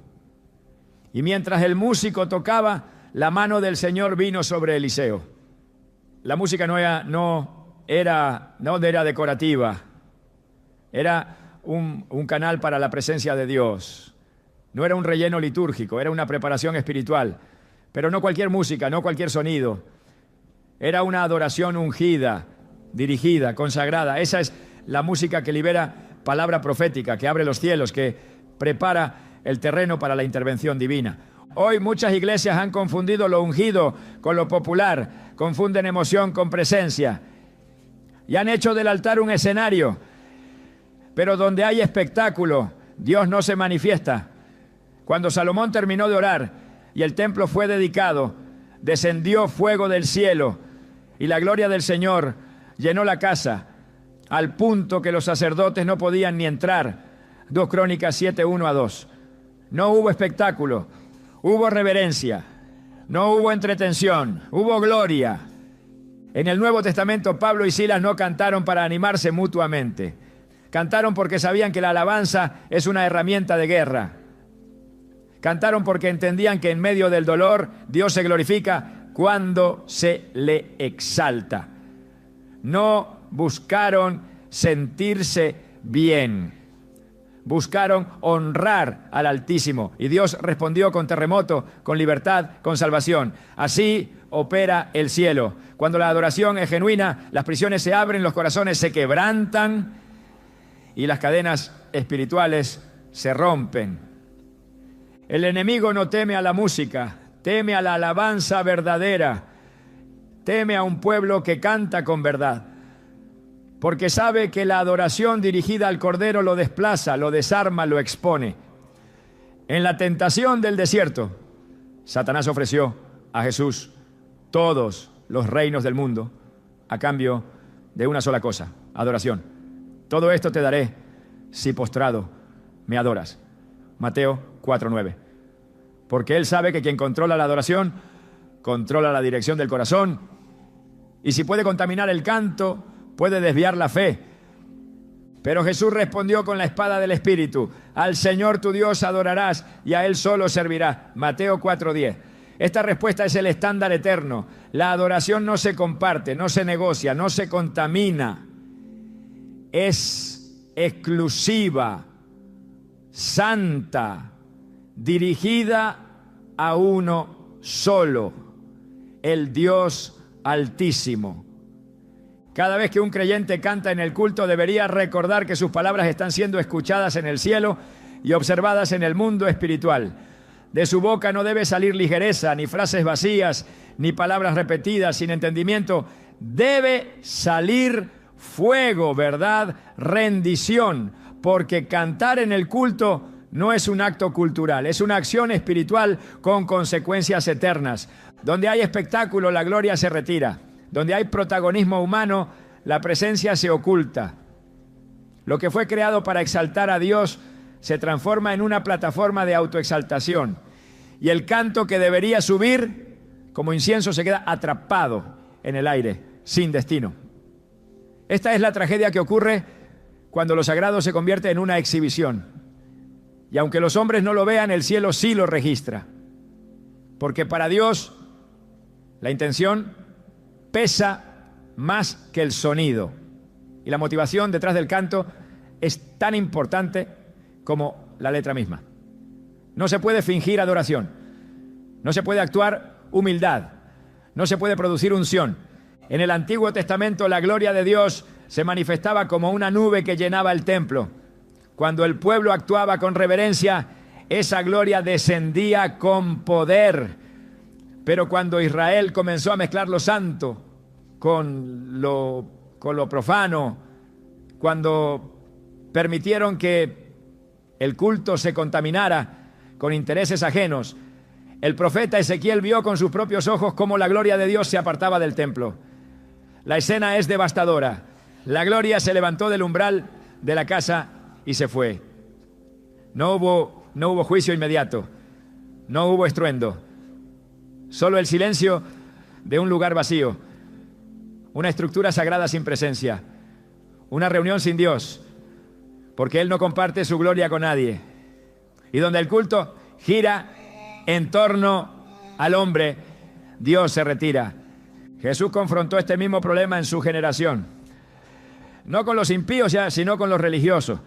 S1: Y mientras el músico tocaba, la mano del Señor vino sobre Eliseo. La música no era decorativa, era un canal para la presencia de Dios. No era un relleno litúrgico, era una preparación espiritual. Pero no cualquier música, no cualquier sonido. Era una adoración ungida, dirigida, consagrada. Esa es la música que libera palabra profética, que abre los cielos, que prepara el terreno para la intervención divina. Hoy muchas iglesias han confundido lo ungido con lo popular, confunden emoción con presencia y han hecho del altar un escenario. Pero donde hay espectáculo, Dios no se manifiesta. Cuando Salomón terminó de orar y el templo fue dedicado, descendió fuego del cielo y la gloria del Señor llenó la casa, al punto que los sacerdotes no podían ni entrar. 2 Crónicas 7, 1-2. No hubo espectáculo, hubo reverencia, no hubo entretención, hubo gloria. En el Nuevo Testamento, Pablo y Silas no cantaron para animarse mutuamente. Cantaron porque sabían que la alabanza es una herramienta de guerra. Cantaron porque entendían que en medio del dolor Dios se glorifica cuando se le exalta. No buscaron sentirse bien. Buscaron honrar al Altísimo y Dios respondió con terremoto, con libertad, con salvación. Así opera el cielo. Cuando la adoración es genuina, las prisiones se abren, los corazones se quebrantan y las cadenas espirituales se rompen. El enemigo no teme a la música, teme a la alabanza verdadera, teme a un pueblo que canta con verdad. Porque sabe que la adoración dirigida al Cordero lo desplaza, lo desarma, lo expone. En la tentación del desierto, Satanás ofreció a Jesús todos los reinos del mundo a cambio de una sola cosa: adoración. Todo esto te daré si postrado me adoras. Mateo 4:9. Porque él sabe que quien controla la adoración controla la dirección del corazón, y si puede contaminar el canto, puede desviar la fe. Pero Jesús respondió con la espada del Espíritu: al Señor tu Dios adorarás y a Él solo servirás. Mateo 4:10. Esta respuesta es el estándar eterno. La adoración no se comparte, no se negocia, no se contamina. Es exclusiva, santa, dirigida a uno solo, el Dios Altísimo. Cada vez que un creyente canta en el culto, debería recordar que sus palabras están siendo escuchadas en el cielo y observadas en el mundo espiritual. De su boca no debe salir ligereza, ni frases vacías, ni palabras repetidas sin entendimiento. Debe salir fuego, verdad, rendición, porque cantar en el culto no es un acto cultural, es una acción espiritual con consecuencias eternas. Donde hay espectáculo, la gloria se retira. Donde hay protagonismo humano, la presencia se oculta. Lo que fue creado para exaltar a Dios se transforma en una plataforma de autoexaltación. Y el canto que debería subir como incienso se queda atrapado en el aire, sin destino. Esta es la tragedia que ocurre cuando lo sagrado se convierte en una exhibición. Y aunque los hombres no lo vean, el cielo sí lo registra. Porque para Dios la intención pesa más que el sonido. Y la motivación detrás del canto es tan importante como la letra misma. No se puede fingir adoración. No se puede actuar humildad. No se puede producir unción. En el Antiguo Testamento la gloria de Dios se manifestaba como una nube que llenaba el templo. Cuando el pueblo actuaba con reverencia, esa gloria descendía con poder. Pero cuando Israel comenzó a mezclar lo santo con lo profano, cuando permitieron que el culto se contaminara con intereses ajenos, el profeta Ezequiel vio con sus propios ojos cómo la gloria de Dios se apartaba del templo. La escena es devastadora. La gloria se levantó del umbral de la casa y se fue. No hubo juicio inmediato, no hubo estruendo, solo el silencio de un lugar vacío, una estructura sagrada sin presencia, una reunión sin Dios, porque Él no comparte su gloria con nadie, y donde el culto gira en torno al hombre, Dios se retira. Jesús confrontó este mismo problema en su generación, no con los impíos ya, sino con los religiosos,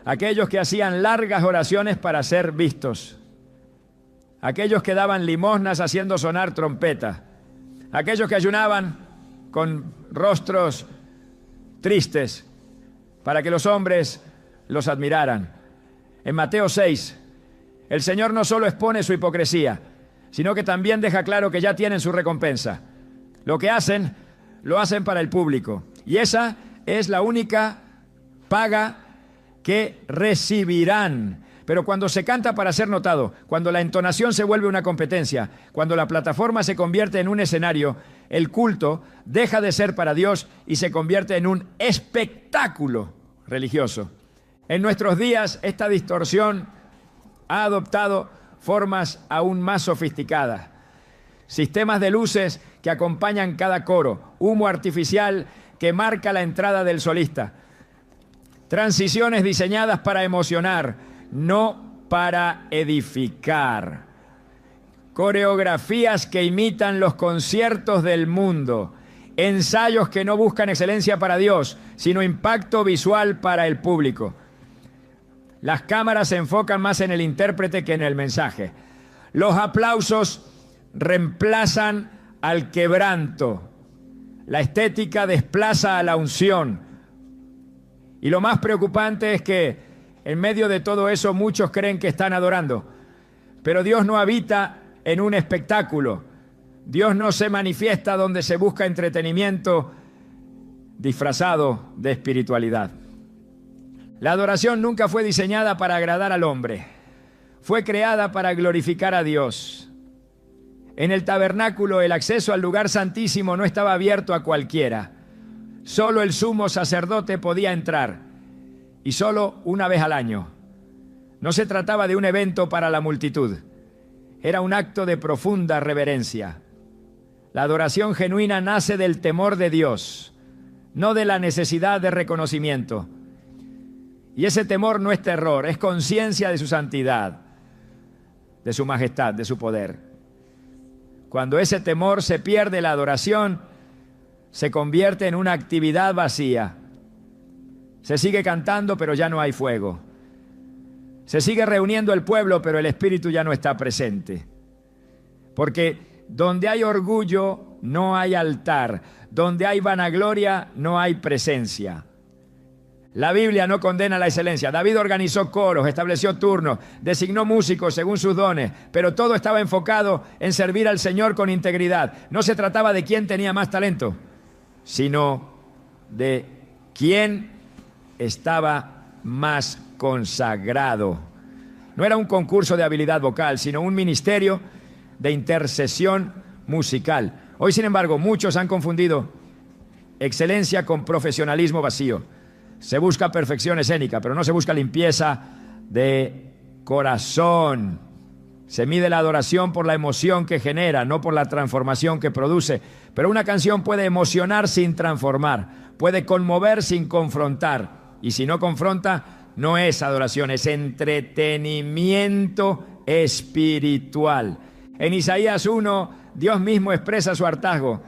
S1: aquellos que hacían largas oraciones para ser vistos, aquellos que daban limosnas haciendo sonar trompetas, aquellos que ayunaban con rostros tristes para que los hombres los admiraran. En Mateo 6, el Señor no solo expone su hipocresía, sino que también deja claro que ya tienen su recompensa. Lo que hacen, lo hacen para el público. Y esa es la única paga que recibirán. Pero cuando se canta para ser notado, cuando la entonación se vuelve una competencia, cuando la plataforma se convierte en un escenario, el culto deja de ser para Dios y se convierte en un espectáculo religioso. En nuestros días, esta distorsión ha adoptado formas aún más sofisticadas. Sistemas de luces que acompañan cada coro, humo artificial que marca la entrada del solista, transiciones diseñadas para emocionar, no para edificar, coreografías que imitan los conciertos del mundo, ensayos que no buscan excelencia para Dios, sino impacto visual para el público. Las cámaras se enfocan más en el intérprete que en el mensaje. Los aplausos reemplazan al quebranto. La estética desplaza a la unción. Y lo más preocupante es que en medio de todo eso muchos creen que están adorando. Pero Dios no habita en un espectáculo. Dios no se manifiesta donde se busca entretenimiento disfrazado de espiritualidad. La adoración nunca fue diseñada para agradar al hombre. Fue creada para glorificar a Dios. En el tabernáculo, el acceso al lugar santísimo no estaba abierto a cualquiera. Solo el sumo sacerdote podía entrar, y solo una vez al año. No se trataba de un evento para la multitud. Era un acto de profunda reverencia. La adoración genuina nace del temor de Dios, no de la necesidad de reconocimiento. Y ese temor no es terror, es conciencia de su santidad, de su majestad, de su poder. Cuando ese temor se pierde, la adoración se convierte en una actividad vacía. Se sigue cantando, pero ya no hay fuego. Se sigue reuniendo el pueblo, pero el Espíritu ya no está presente. Porque donde hay orgullo, no hay altar. Donde hay vanagloria, no hay presencia. La Biblia no condena la excelencia. David organizó coros, estableció turnos, designó músicos según sus dones, pero todo estaba enfocado en servir al Señor con integridad. No se trataba de quién tenía más talento, sino de quién estaba más consagrado. No era un concurso de habilidad vocal, sino un ministerio de intercesión musical. Hoy, sin embargo, muchos han confundido excelencia con profesionalismo vacío. Se busca perfección escénica, pero no se busca limpieza de corazón. Se mide la adoración por la emoción que genera, no por la transformación que produce. Pero una canción puede emocionar sin transformar, puede conmover sin confrontar. Y si no confronta, no es adoración, es entretenimiento espiritual. En Isaías 1, Dios mismo expresa su hartazgo.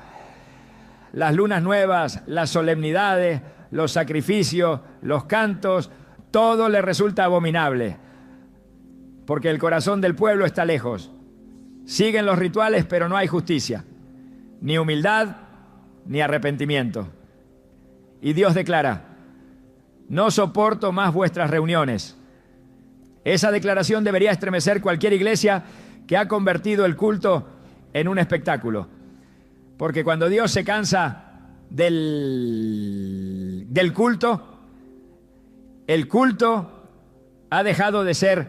S1: Las lunas nuevas, las solemnidades, los sacrificios, los cantos, todo le resulta abominable, porque el corazón del pueblo está lejos. Siguen los rituales, pero no hay justicia, ni humildad, ni arrepentimiento. Y Dios declara: no soporto más vuestras reuniones. Esa declaración debería estremecer cualquier iglesia que ha convertido el culto en un espectáculo. Porque cuando Dios se cansa del culto, el culto ha dejado de ser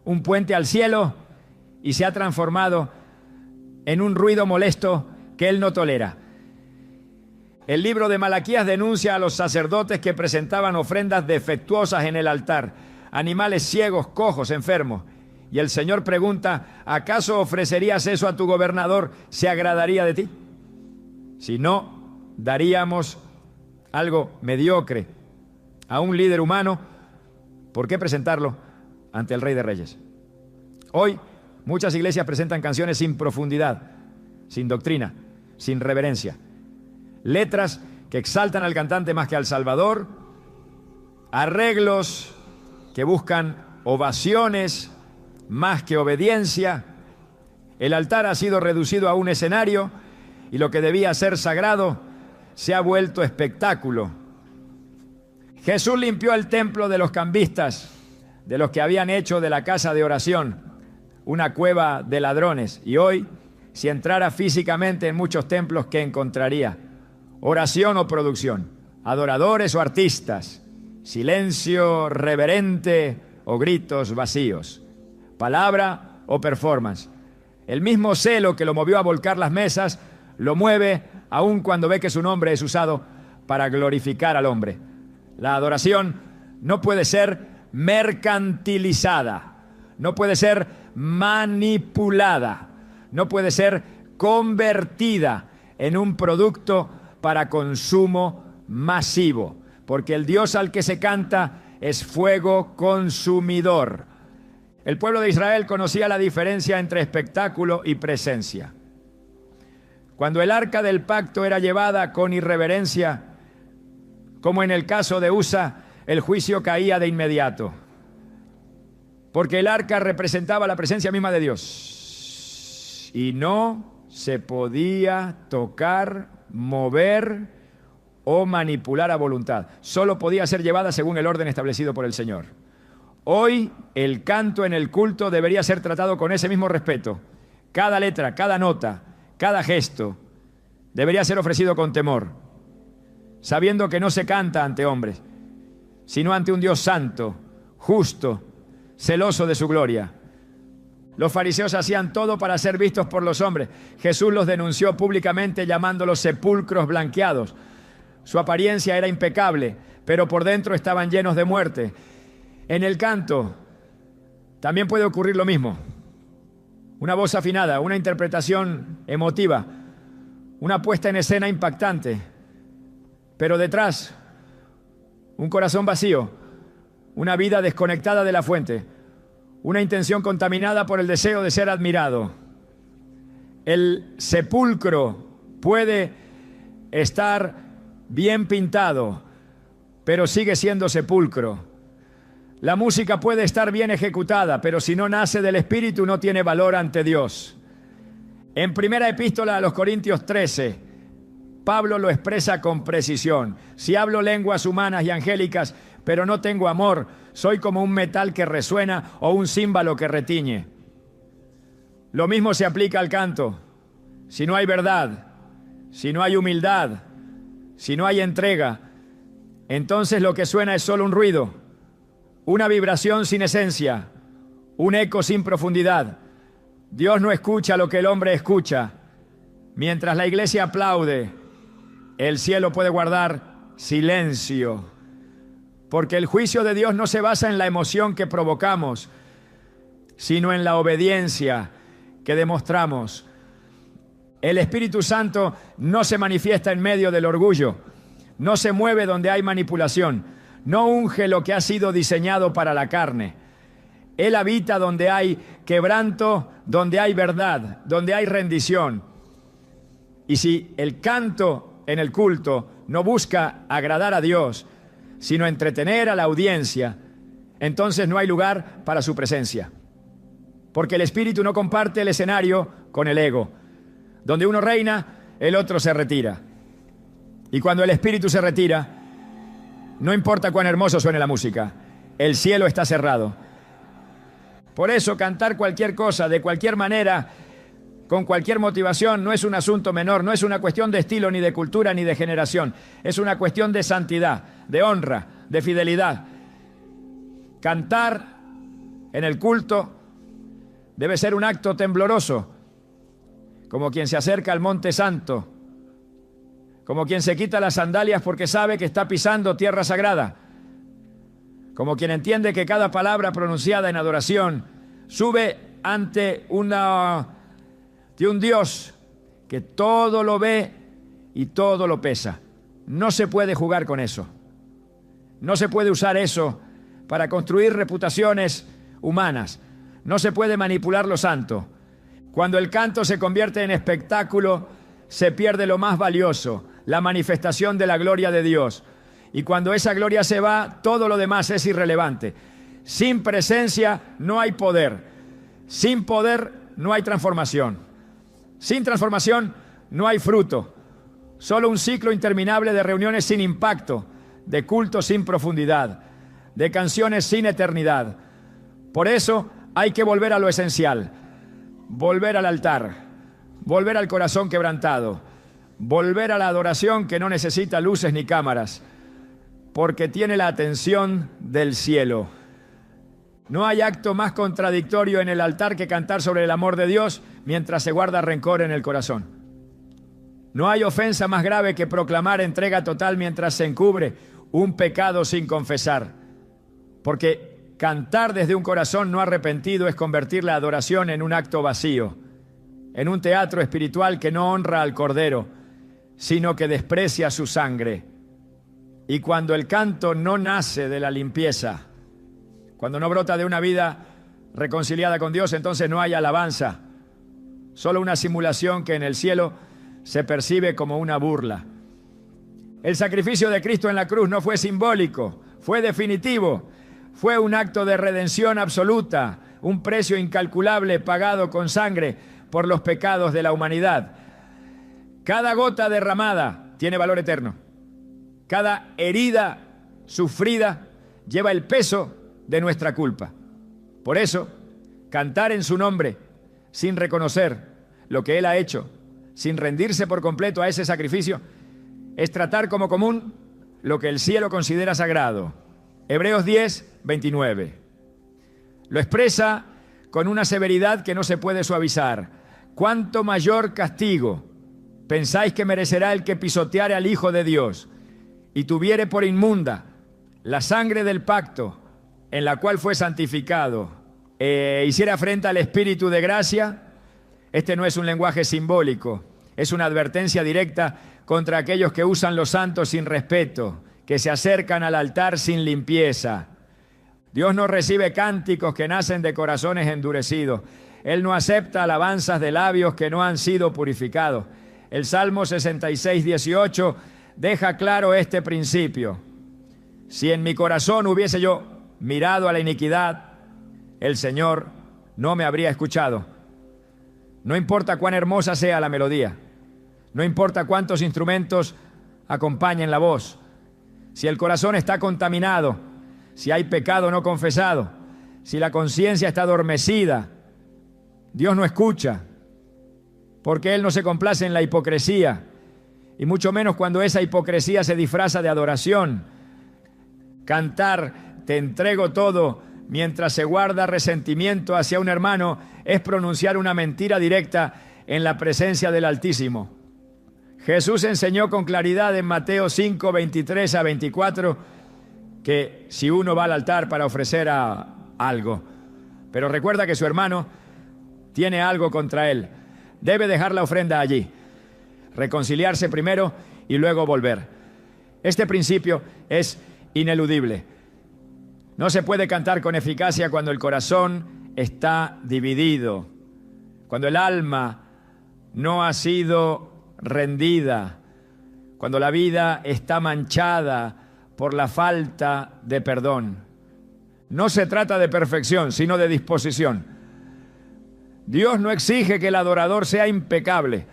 S1: un puente al cielo y se ha transformado en un ruido molesto que Él no tolera. El libro de Malaquías denuncia a los sacerdotes que presentaban ofrendas defectuosas en el altar, animales ciegos, cojos, enfermos. Y el Señor pregunta: ¿acaso ofrecerías eso a tu gobernador? ¿Se agradaría de ti? Si no, daríamos algo mediocre a un líder humano. ¿Por qué presentarlo ante el Rey de Reyes? Hoy muchas iglesias presentan canciones sin profundidad, sin doctrina, sin reverencia. Letras que exaltan al cantante más que al Salvador, arreglos que buscan ovaciones más que obediencia. El altar ha sido reducido a un escenario y lo que debía ser sagrado se ha vuelto espectáculo. Jesús limpió el templo de los cambistas, de los que habían hecho de la casa de oración una cueva de ladrones. Y hoy, si entrara físicamente en muchos templos, ¿qué encontraría? Oración o producción, adoradores o artistas, silencio reverente o gritos vacíos, palabra o performance. El mismo celo que lo movió a volcar las mesas lo mueve aun cuando ve que su nombre es usado para glorificar al hombre. La adoración no puede ser mercantilizada, no puede ser manipulada, no puede ser convertida en un producto para consumo masivo, porque el Dios al que se canta es fuego consumidor. El pueblo de Israel conocía la diferencia entre espectáculo y presencia. Cuando el arca del pacto era llevada con irreverencia, como en el caso de Usa, el juicio caía de inmediato, porque el arca representaba la presencia misma de Dios y no se podía tocar, mover o manipular a voluntad. Solo podía ser llevada según el orden establecido por el Señor. Hoy el canto en el culto debería ser tratado con ese mismo respeto. Cada letra, cada nota, cada gesto debería ser ofrecido con temor, sabiendo que no se canta ante hombres, sino ante un Dios santo, justo, celoso de su gloria. Los fariseos hacían todo para ser vistos por los hombres. Jesús los denunció públicamente llamándolos sepulcros blanqueados. Su apariencia era impecable, pero por dentro estaban llenos de muerte. En el canto también puede ocurrir lo mismo. Una voz afinada, una interpretación emotiva, una puesta en escena impactante, pero detrás un corazón vacío, una vida desconectada de la fuente, una intención contaminada por el deseo de ser admirado. El sepulcro puede estar bien pintado, pero sigue siendo sepulcro. La música puede estar bien ejecutada, pero si no nace del Espíritu no tiene valor ante Dios. En primera epístola a los Corintios 13, Pablo lo expresa con precisión. Si hablo lenguas humanas y angélicas, pero no tengo amor, soy como un metal que resuena o un címbalo que retiñe. Lo mismo se aplica al canto. Si no hay verdad, si no hay humildad, si no hay entrega, entonces lo que suena es solo un ruido, una vibración sin esencia, un eco sin profundidad. Dios no escucha lo que el hombre escucha. Mientras la iglesia aplaude, el cielo puede guardar silencio, porque el juicio de Dios no se basa en la emoción que provocamos, sino en la obediencia que demostramos. El Espíritu Santo no se manifiesta en medio del orgullo, no se mueve donde hay manipulación, no unge lo que ha sido diseñado para la carne. Él habita donde hay quebranto, donde hay verdad, donde hay rendición. Y si el canto en el culto no busca agradar a Dios, sino entretener a la audiencia, entonces no hay lugar para su presencia. Porque el Espíritu no comparte el escenario con el ego. Donde uno reina, el otro se retira. Y cuando el Espíritu se retira, no importa cuán hermoso suene la música, el cielo está cerrado. Por eso cantar cualquier cosa, de cualquier manera, con cualquier motivación, no es un asunto menor, no es una cuestión de estilo, ni de cultura, ni de generación. Es una cuestión de santidad, de honra, de fidelidad. Cantar en el culto debe ser un acto tembloroso, como quien se acerca al Monte Santo, como quien se quita las sandalias porque sabe que está pisando tierra sagrada, como quien entiende que cada palabra pronunciada en adoración sube ante de un Dios que todo lo ve y todo lo pesa. No se puede jugar con eso. No se puede usar eso para construir reputaciones humanas. No se puede manipular lo santo. Cuando el canto se convierte en espectáculo, se pierde lo más valioso, la manifestación de la gloria de Dios. Y cuando esa gloria se va, todo lo demás es irrelevante. Sin presencia no hay poder. Sin poder no hay transformación. Sin transformación no hay fruto. Solo un ciclo interminable de reuniones sin impacto, de cultos sin profundidad, de canciones sin eternidad. Por eso hay que volver a lo esencial, volver al altar, volver al corazón quebrantado, volver a la adoración que no necesita luces ni cámaras, porque tiene la atención del cielo. No hay acto más contradictorio en el altar que cantar sobre el amor de Dios mientras se guarda rencor en el corazón. No hay ofensa más grave que proclamar entrega total mientras se encubre un pecado sin confesar. Porque cantar desde un corazón no arrepentido es convertir la adoración en un acto vacío, en un teatro espiritual que no honra al Cordero, sino que desprecia su sangre. Y cuando el canto no nace de la limpieza, cuando no brota de una vida reconciliada con Dios, entonces no hay alabanza, solo una simulación que en el cielo se percibe como una burla. El sacrificio de Cristo en la cruz no fue simbólico, fue definitivo, fue un acto de redención absoluta, un precio incalculable pagado con sangre por los pecados de la humanidad. Cada gota derramada tiene valor eterno. Cada herida sufrida lleva el peso de nuestra culpa. Por eso, cantar en su nombre, sin reconocer lo que Él ha hecho, sin rendirse por completo a ese sacrificio, es tratar como común lo que el cielo considera sagrado. Hebreos 10, 29. Lo expresa con una severidad que no se puede suavizar. ¿Cuánto mayor castigo pensáis que merecerá el que pisoteare al Hijo de Dios y tuviere por inmunda la sangre del pacto en la cual fue santificado, hiciera afrenta al Espíritu de gracia? Este no es un lenguaje simbólico, es una advertencia directa contra aquellos que usan los santos sin respeto, que se acercan al altar sin limpieza. Dios no recibe cánticos que nacen de corazones endurecidos. Él no acepta alabanzas de labios que no han sido purificados. El Salmo 66, 18 deja claro este principio. Si en mi corazón hubiese yo mirado a la iniquidad, el Señor no me habría escuchado. No importa cuán hermosa sea la melodía, no importa cuántos instrumentos acompañen la voz, si el corazón está contaminado, si hay pecado no confesado, si la conciencia está adormecida, Dios no escucha, porque Él no se complace en la hipocresía, y mucho menos cuando esa hipocresía se disfraza de adoración. Cantar "te entrego todo" mientras se guarda resentimiento hacia un hermano es pronunciar una mentira directa en la presencia del Altísimo. Jesús enseñó con claridad en Mateo 5, 23 a 24 que si uno va al altar para ofrecer algo, pero recuerda que su hermano tiene algo contra él, debe dejar la ofrenda allí, reconciliarse primero y luego volver. Este principio es ineludible. No se puede cantar con eficacia cuando el corazón está dividido, cuando el alma no ha sido rendida, cuando la vida está manchada por la falta de perdón. No se trata de perfección, sino de disposición. Dios no exige que el adorador sea impecable,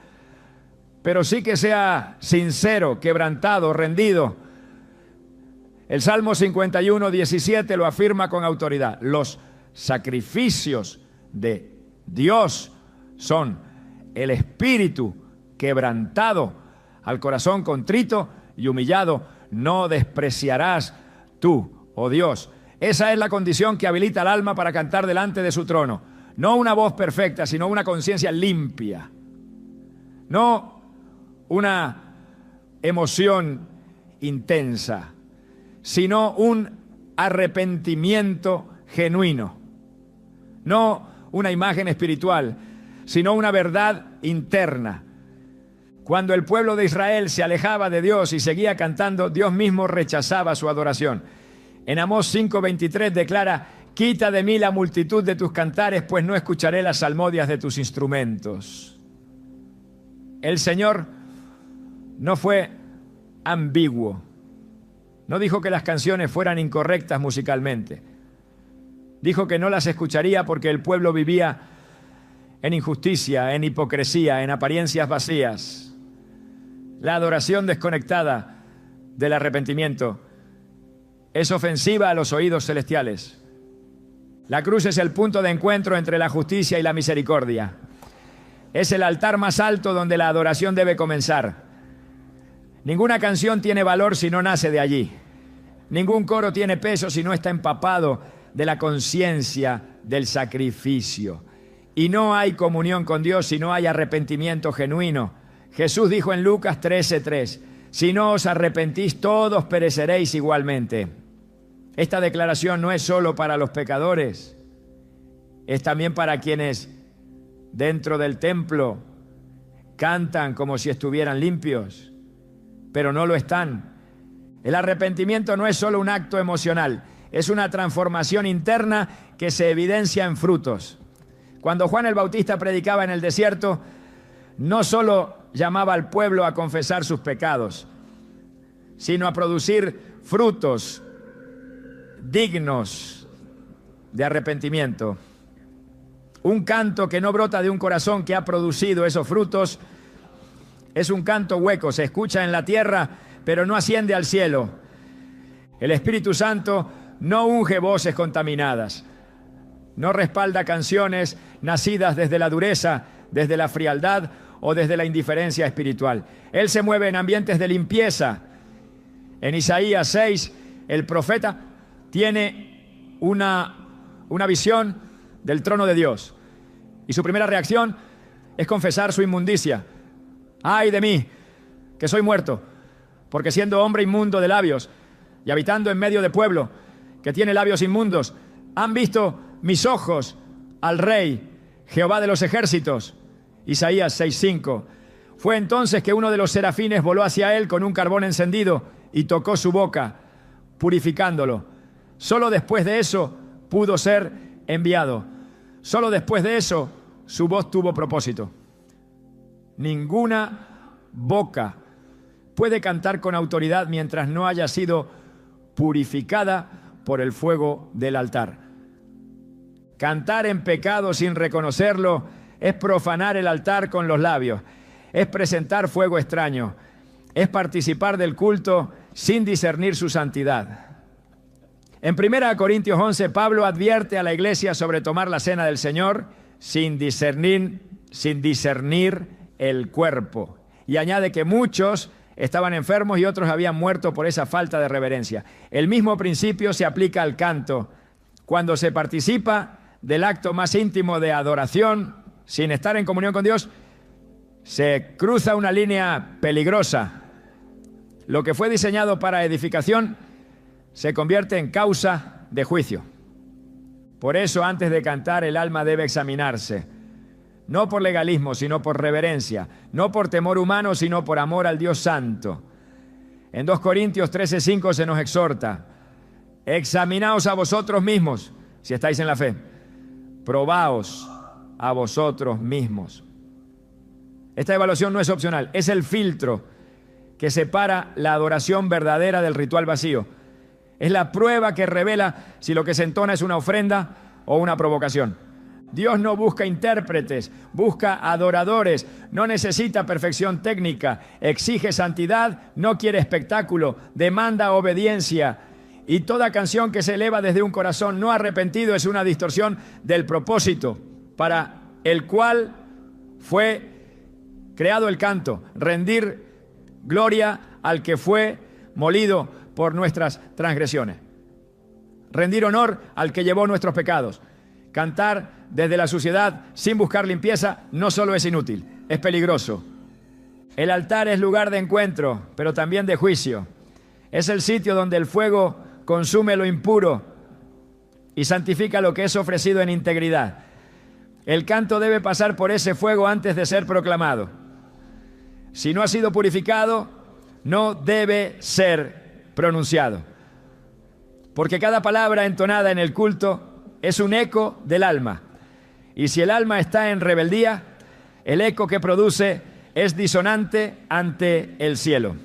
S1: pero sí que sea sincero, quebrantado, rendido. El Salmo 51, 17 lo afirma con autoridad. Los sacrificios de Dios son el espíritu quebrantado, al corazón contrito y humillado no despreciarás tú, oh Dios. Esa es la condición que habilita al alma para cantar delante de su trono. No una voz perfecta, sino una conciencia limpia. No una emoción intensa, sino un arrepentimiento genuino. No una imagen espiritual, sino una verdad interna. Cuando el pueblo de Israel se alejaba de Dios y seguía cantando, Dios mismo rechazaba su adoración. En Amós 5:23 declara: quita de mí la multitud de tus cantares, pues no escucharé las salmodias de tus instrumentos. El Señor no fue ambiguo. No dijo que las canciones fueran incorrectas musicalmente. Dijo que no las escucharía porque el pueblo vivía en injusticia, en hipocresía, en apariencias vacías. La adoración desconectada del arrepentimiento es ofensiva a los oídos celestiales. La cruz es el punto de encuentro entre la justicia y la misericordia. Es el altar más alto donde la adoración debe comenzar. Ninguna canción tiene valor si no nace de allí. Ningún coro tiene peso si no está empapado de la conciencia del sacrificio. Y no hay comunión con Dios si no hay arrepentimiento genuino. Jesús dijo en Lucas 13:3, si no os arrepentís, todos pereceréis igualmente. Esta declaración no es solo para los pecadores, es también para quienes dentro del templo cantan como si estuvieran limpios, pero no lo están. El arrepentimiento no es solo un acto emocional, es una transformación interna que se evidencia en frutos. Cuando Juan el Bautista predicaba en el desierto, no solo llamaba al pueblo a confesar sus pecados, sino a producir frutos dignos de arrepentimiento. Un canto que no brota de un corazón que ha producido esos frutos es un canto hueco, se escucha en la tierra, pero no asciende al cielo. El Espíritu Santo no unge voces contaminadas, no respalda canciones nacidas desde la dureza, desde la frialdad o desde la indiferencia espiritual. Él se mueve en ambientes de limpieza. En Isaías 6, el profeta tiene una visión del trono de Dios. Y su primera reacción es confesar su inmundicia. ¡Ay de mí, que soy muerto! Porque siendo hombre inmundo de labios y habitando en medio de pueblo que tiene labios inmundos, han visto mis ojos al Rey, Jehová de los ejércitos. Isaías 6:5. Fue entonces que uno de los serafines voló hacia él con un carbón encendido y tocó su boca, purificándolo. Solo después de eso pudo ser enviado. Solo después de eso su voz tuvo propósito. Ninguna boca puede cantar con autoridad mientras no haya sido purificada por el fuego del altar. Cantar en pecado sin reconocerlo es profanar el altar con los labios, es presentar fuego extraño, es participar del culto sin discernir su santidad. En 1 Corintios 11, Pablo advierte a la iglesia sobre tomar la cena del Señor sin discernir el cuerpo. Y añade que muchos estaban enfermos y otros habían muerto por esa falta de reverencia. El mismo principio se aplica al canto. Cuando se participa del acto más íntimo de adoración, sin estar en comunión con Dios, se cruza una línea peligrosa. Lo que fue diseñado para edificación se convierte en causa de juicio. Por eso, antes de cantar, el alma debe examinarse. No por legalismo, sino por reverencia. No por temor humano, sino por amor al Dios Santo. En 2 Corintios 13:5 se nos exhorta: examinaos a vosotros mismos, si estáis en la fe. Probaos a vosotros mismos. Esta evaluación no es opcional, es el filtro que separa la adoración verdadera del ritual vacío. Es la prueba que revela si lo que se entona es una ofrenda o una provocación. Dios no busca intérpretes, busca adoradores, no necesita perfección técnica, exige santidad, no quiere espectáculo, demanda obediencia. Y toda canción que se eleva desde un corazón no arrepentido es una distorsión del propósito para el cual fue creado el canto: rendir gloria al que fue molido por nuestras transgresiones, rendir honor al que llevó nuestros pecados. Cantar desde la suciedad sin buscar limpieza no solo es inútil, es peligroso. El altar es lugar de encuentro, pero también de juicio. Es el sitio donde el fuego consume lo impuro y santifica lo que es ofrecido en integridad. El canto debe pasar por ese fuego antes de ser proclamado. Si no ha sido purificado, no debe ser pronunciado. Porque cada palabra entonada en el culto es un eco del alma. Y si el alma está en rebeldía, el eco que produce es disonante ante el cielo.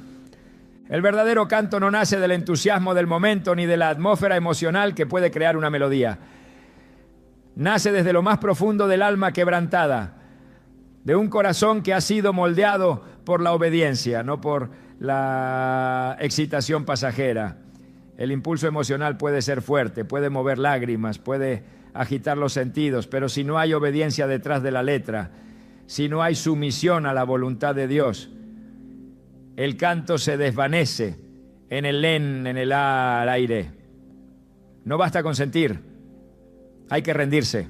S1: El verdadero canto no nace del entusiasmo del momento ni de la atmósfera emocional que puede crear una melodía. Nace desde lo más profundo del alma quebrantada, de un corazón que ha sido moldeado por la obediencia, no por la excitación pasajera. El impulso emocional puede ser fuerte, puede mover lágrimas, puede agitar los sentidos, pero si no hay obediencia detrás de la letra, si no hay sumisión a la voluntad de Dios, el canto se desvanece en el len, en el al aire. No basta con sentir, Hay que rendirse.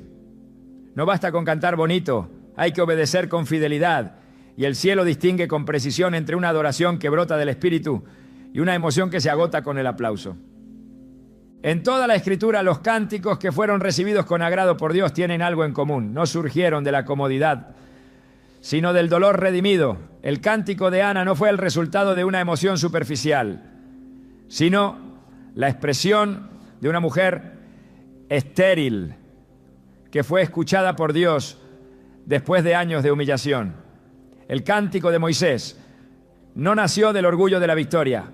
S1: No basta con cantar bonito, hay que obedecer con fidelidad. Y el cielo distingue con precisión entre una adoración que brota del Espíritu y una emoción que se agota con el aplauso. En toda la Escritura, los cánticos que fueron recibidos con agrado por Dios tienen algo en común. No surgieron de la comodidad, sino del dolor redimido. El cántico de Ana no fue el resultado de una emoción superficial, sino la expresión de una mujer estéril que fue escuchada por Dios después de años de humillación. El cántico de Moisés no nació del orgullo de la victoria,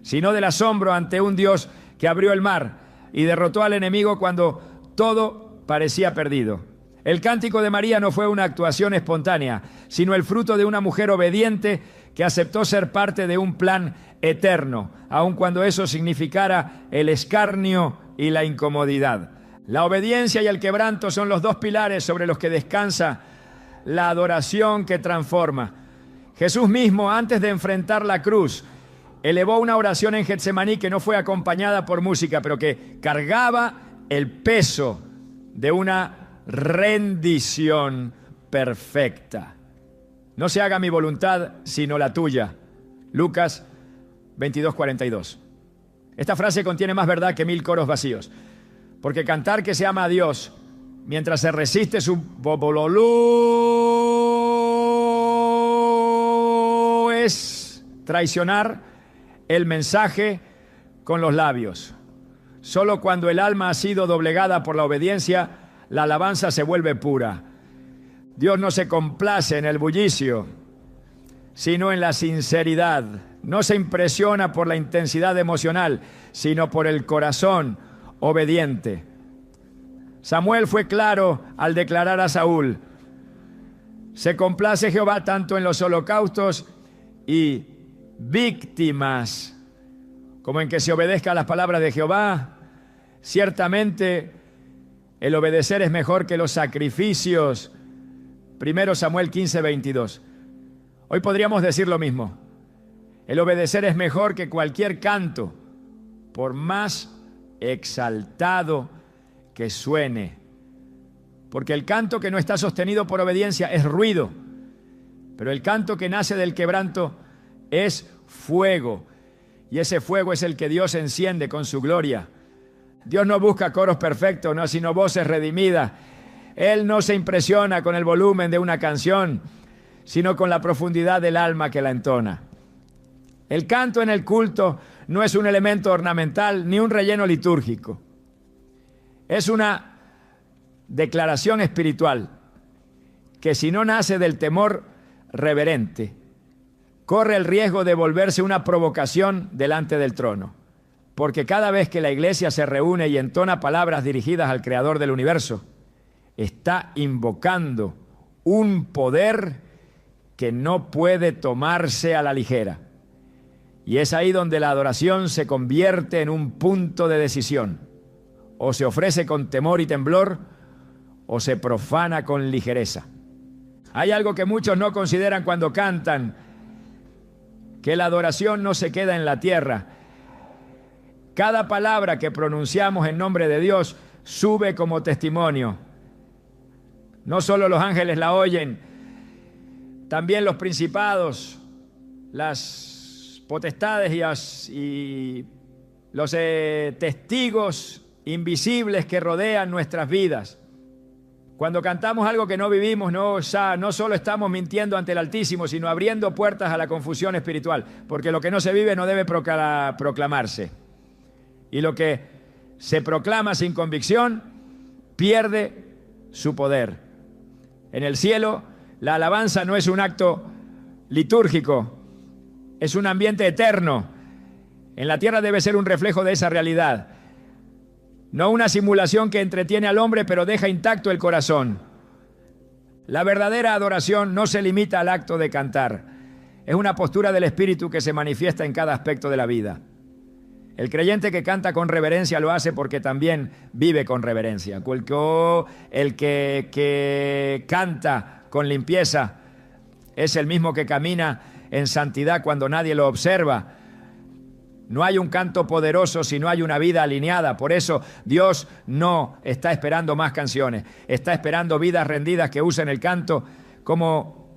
S1: sino del asombro ante un Dios que abrió el mar y derrotó al enemigo cuando todo parecía perdido. El cántico de María no fue una actuación espontánea, sino el fruto de una mujer obediente que aceptó ser parte de un plan eterno, aun cuando eso significara el escarnio y la incomodidad. La obediencia y el quebranto son los dos pilares sobre los que descansa la adoración que transforma. Jesús mismo, antes de enfrentar la cruz, elevó una oración en Getsemaní que no fue acompañada por música, pero que cargaba el peso de una rendición perfecta. No se haga mi voluntad, sino la tuya. Lucas 22:42. Esta frase contiene más verdad que 1000 coros vacíos, porque cantar que se ama a Dios mientras se resiste su bobololú es traicionar el mensaje con los labios. Solo cuando el alma ha sido doblegada por la obediencia, la alabanza se vuelve pura. Dios no se complace en el bullicio, sino en la sinceridad. No se impresiona por la intensidad emocional, sino por el corazón obediente. Samuel fue claro al declarar a Saúl: se complace Jehová tanto en los holocaustos y víctimas como en que se obedezca a las palabras de Jehová. Ciertamente el obedecer es mejor que los sacrificios. 1 Samuel 15:22. Hoy podríamos decir lo mismo. El obedecer es mejor que cualquier canto, por más exaltado que suene. Porque el canto que no está sostenido por obediencia es ruido, pero el canto que nace del quebranto es fuego, y ese fuego es el que Dios enciende con su gloria. Dios no busca coros perfectos, no, sino voces redimidas. Él no se impresiona con el volumen de una canción, sino con la profundidad del alma que la entona. El canto en el culto no es un elemento ornamental ni un relleno litúrgico. Es una declaración espiritual que, si no nace del temor reverente, corre el riesgo de volverse una provocación delante del trono. Porque cada vez que la iglesia se reúne y entona palabras dirigidas al Creador del universo, está invocando un poder que no puede tomarse a la ligera. Y es ahí donde la adoración se convierte en un punto de decisión. O se ofrece con temor y temblor, o se profana con ligereza. Hay algo que muchos no consideran cuando cantan, que la adoración no se queda en la tierra. Cada palabra que pronunciamos en nombre de Dios sube como testimonio. No solo los ángeles la oyen, también los principados, las potestades y los testigos invisibles que rodean nuestras vidas. Cuando cantamos algo que no vivimos, no solo estamos mintiendo ante el Altísimo, sino abriendo puertas a la confusión espiritual, porque lo que no se vive no debe proclamarse. Y lo que se proclama sin convicción pierde su poder. En el cielo, la alabanza no es un acto litúrgico, es un ambiente eterno. En la tierra debe ser un reflejo de esa realidad. No una simulación que entretiene al hombre pero deja intacto el corazón. La verdadera adoración no se limita al acto de cantar. Es una postura del espíritu que se manifiesta en cada aspecto de la vida. El creyente que canta con reverencia lo hace porque también vive con reverencia. El que canta con limpieza es el mismo que camina en santidad cuando nadie lo observa. No hay un canto poderoso si no hay una vida alineada. Por eso Dios no está esperando más canciones. Está esperando vidas rendidas que usen el canto como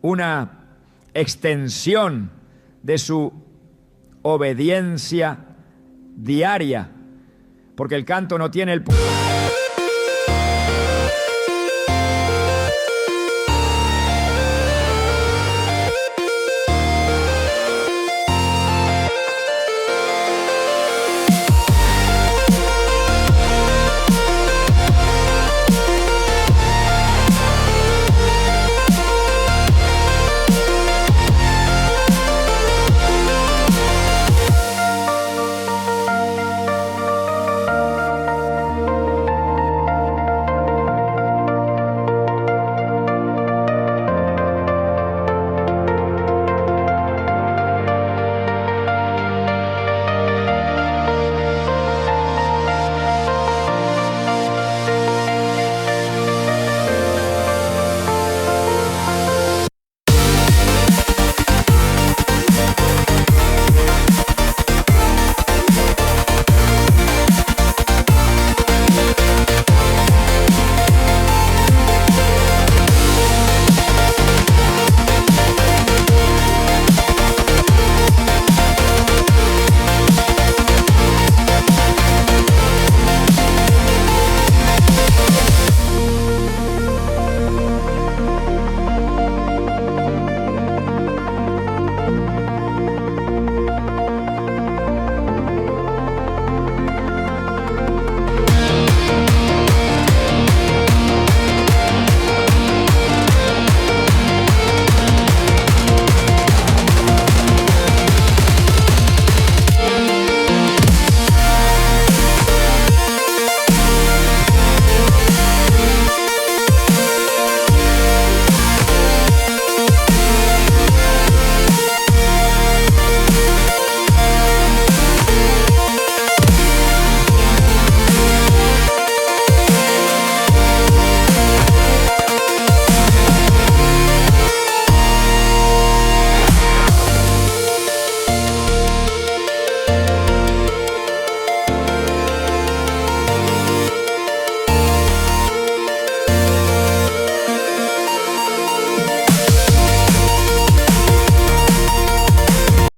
S1: una extensión de su obediencia diaria. Porque el canto no tiene el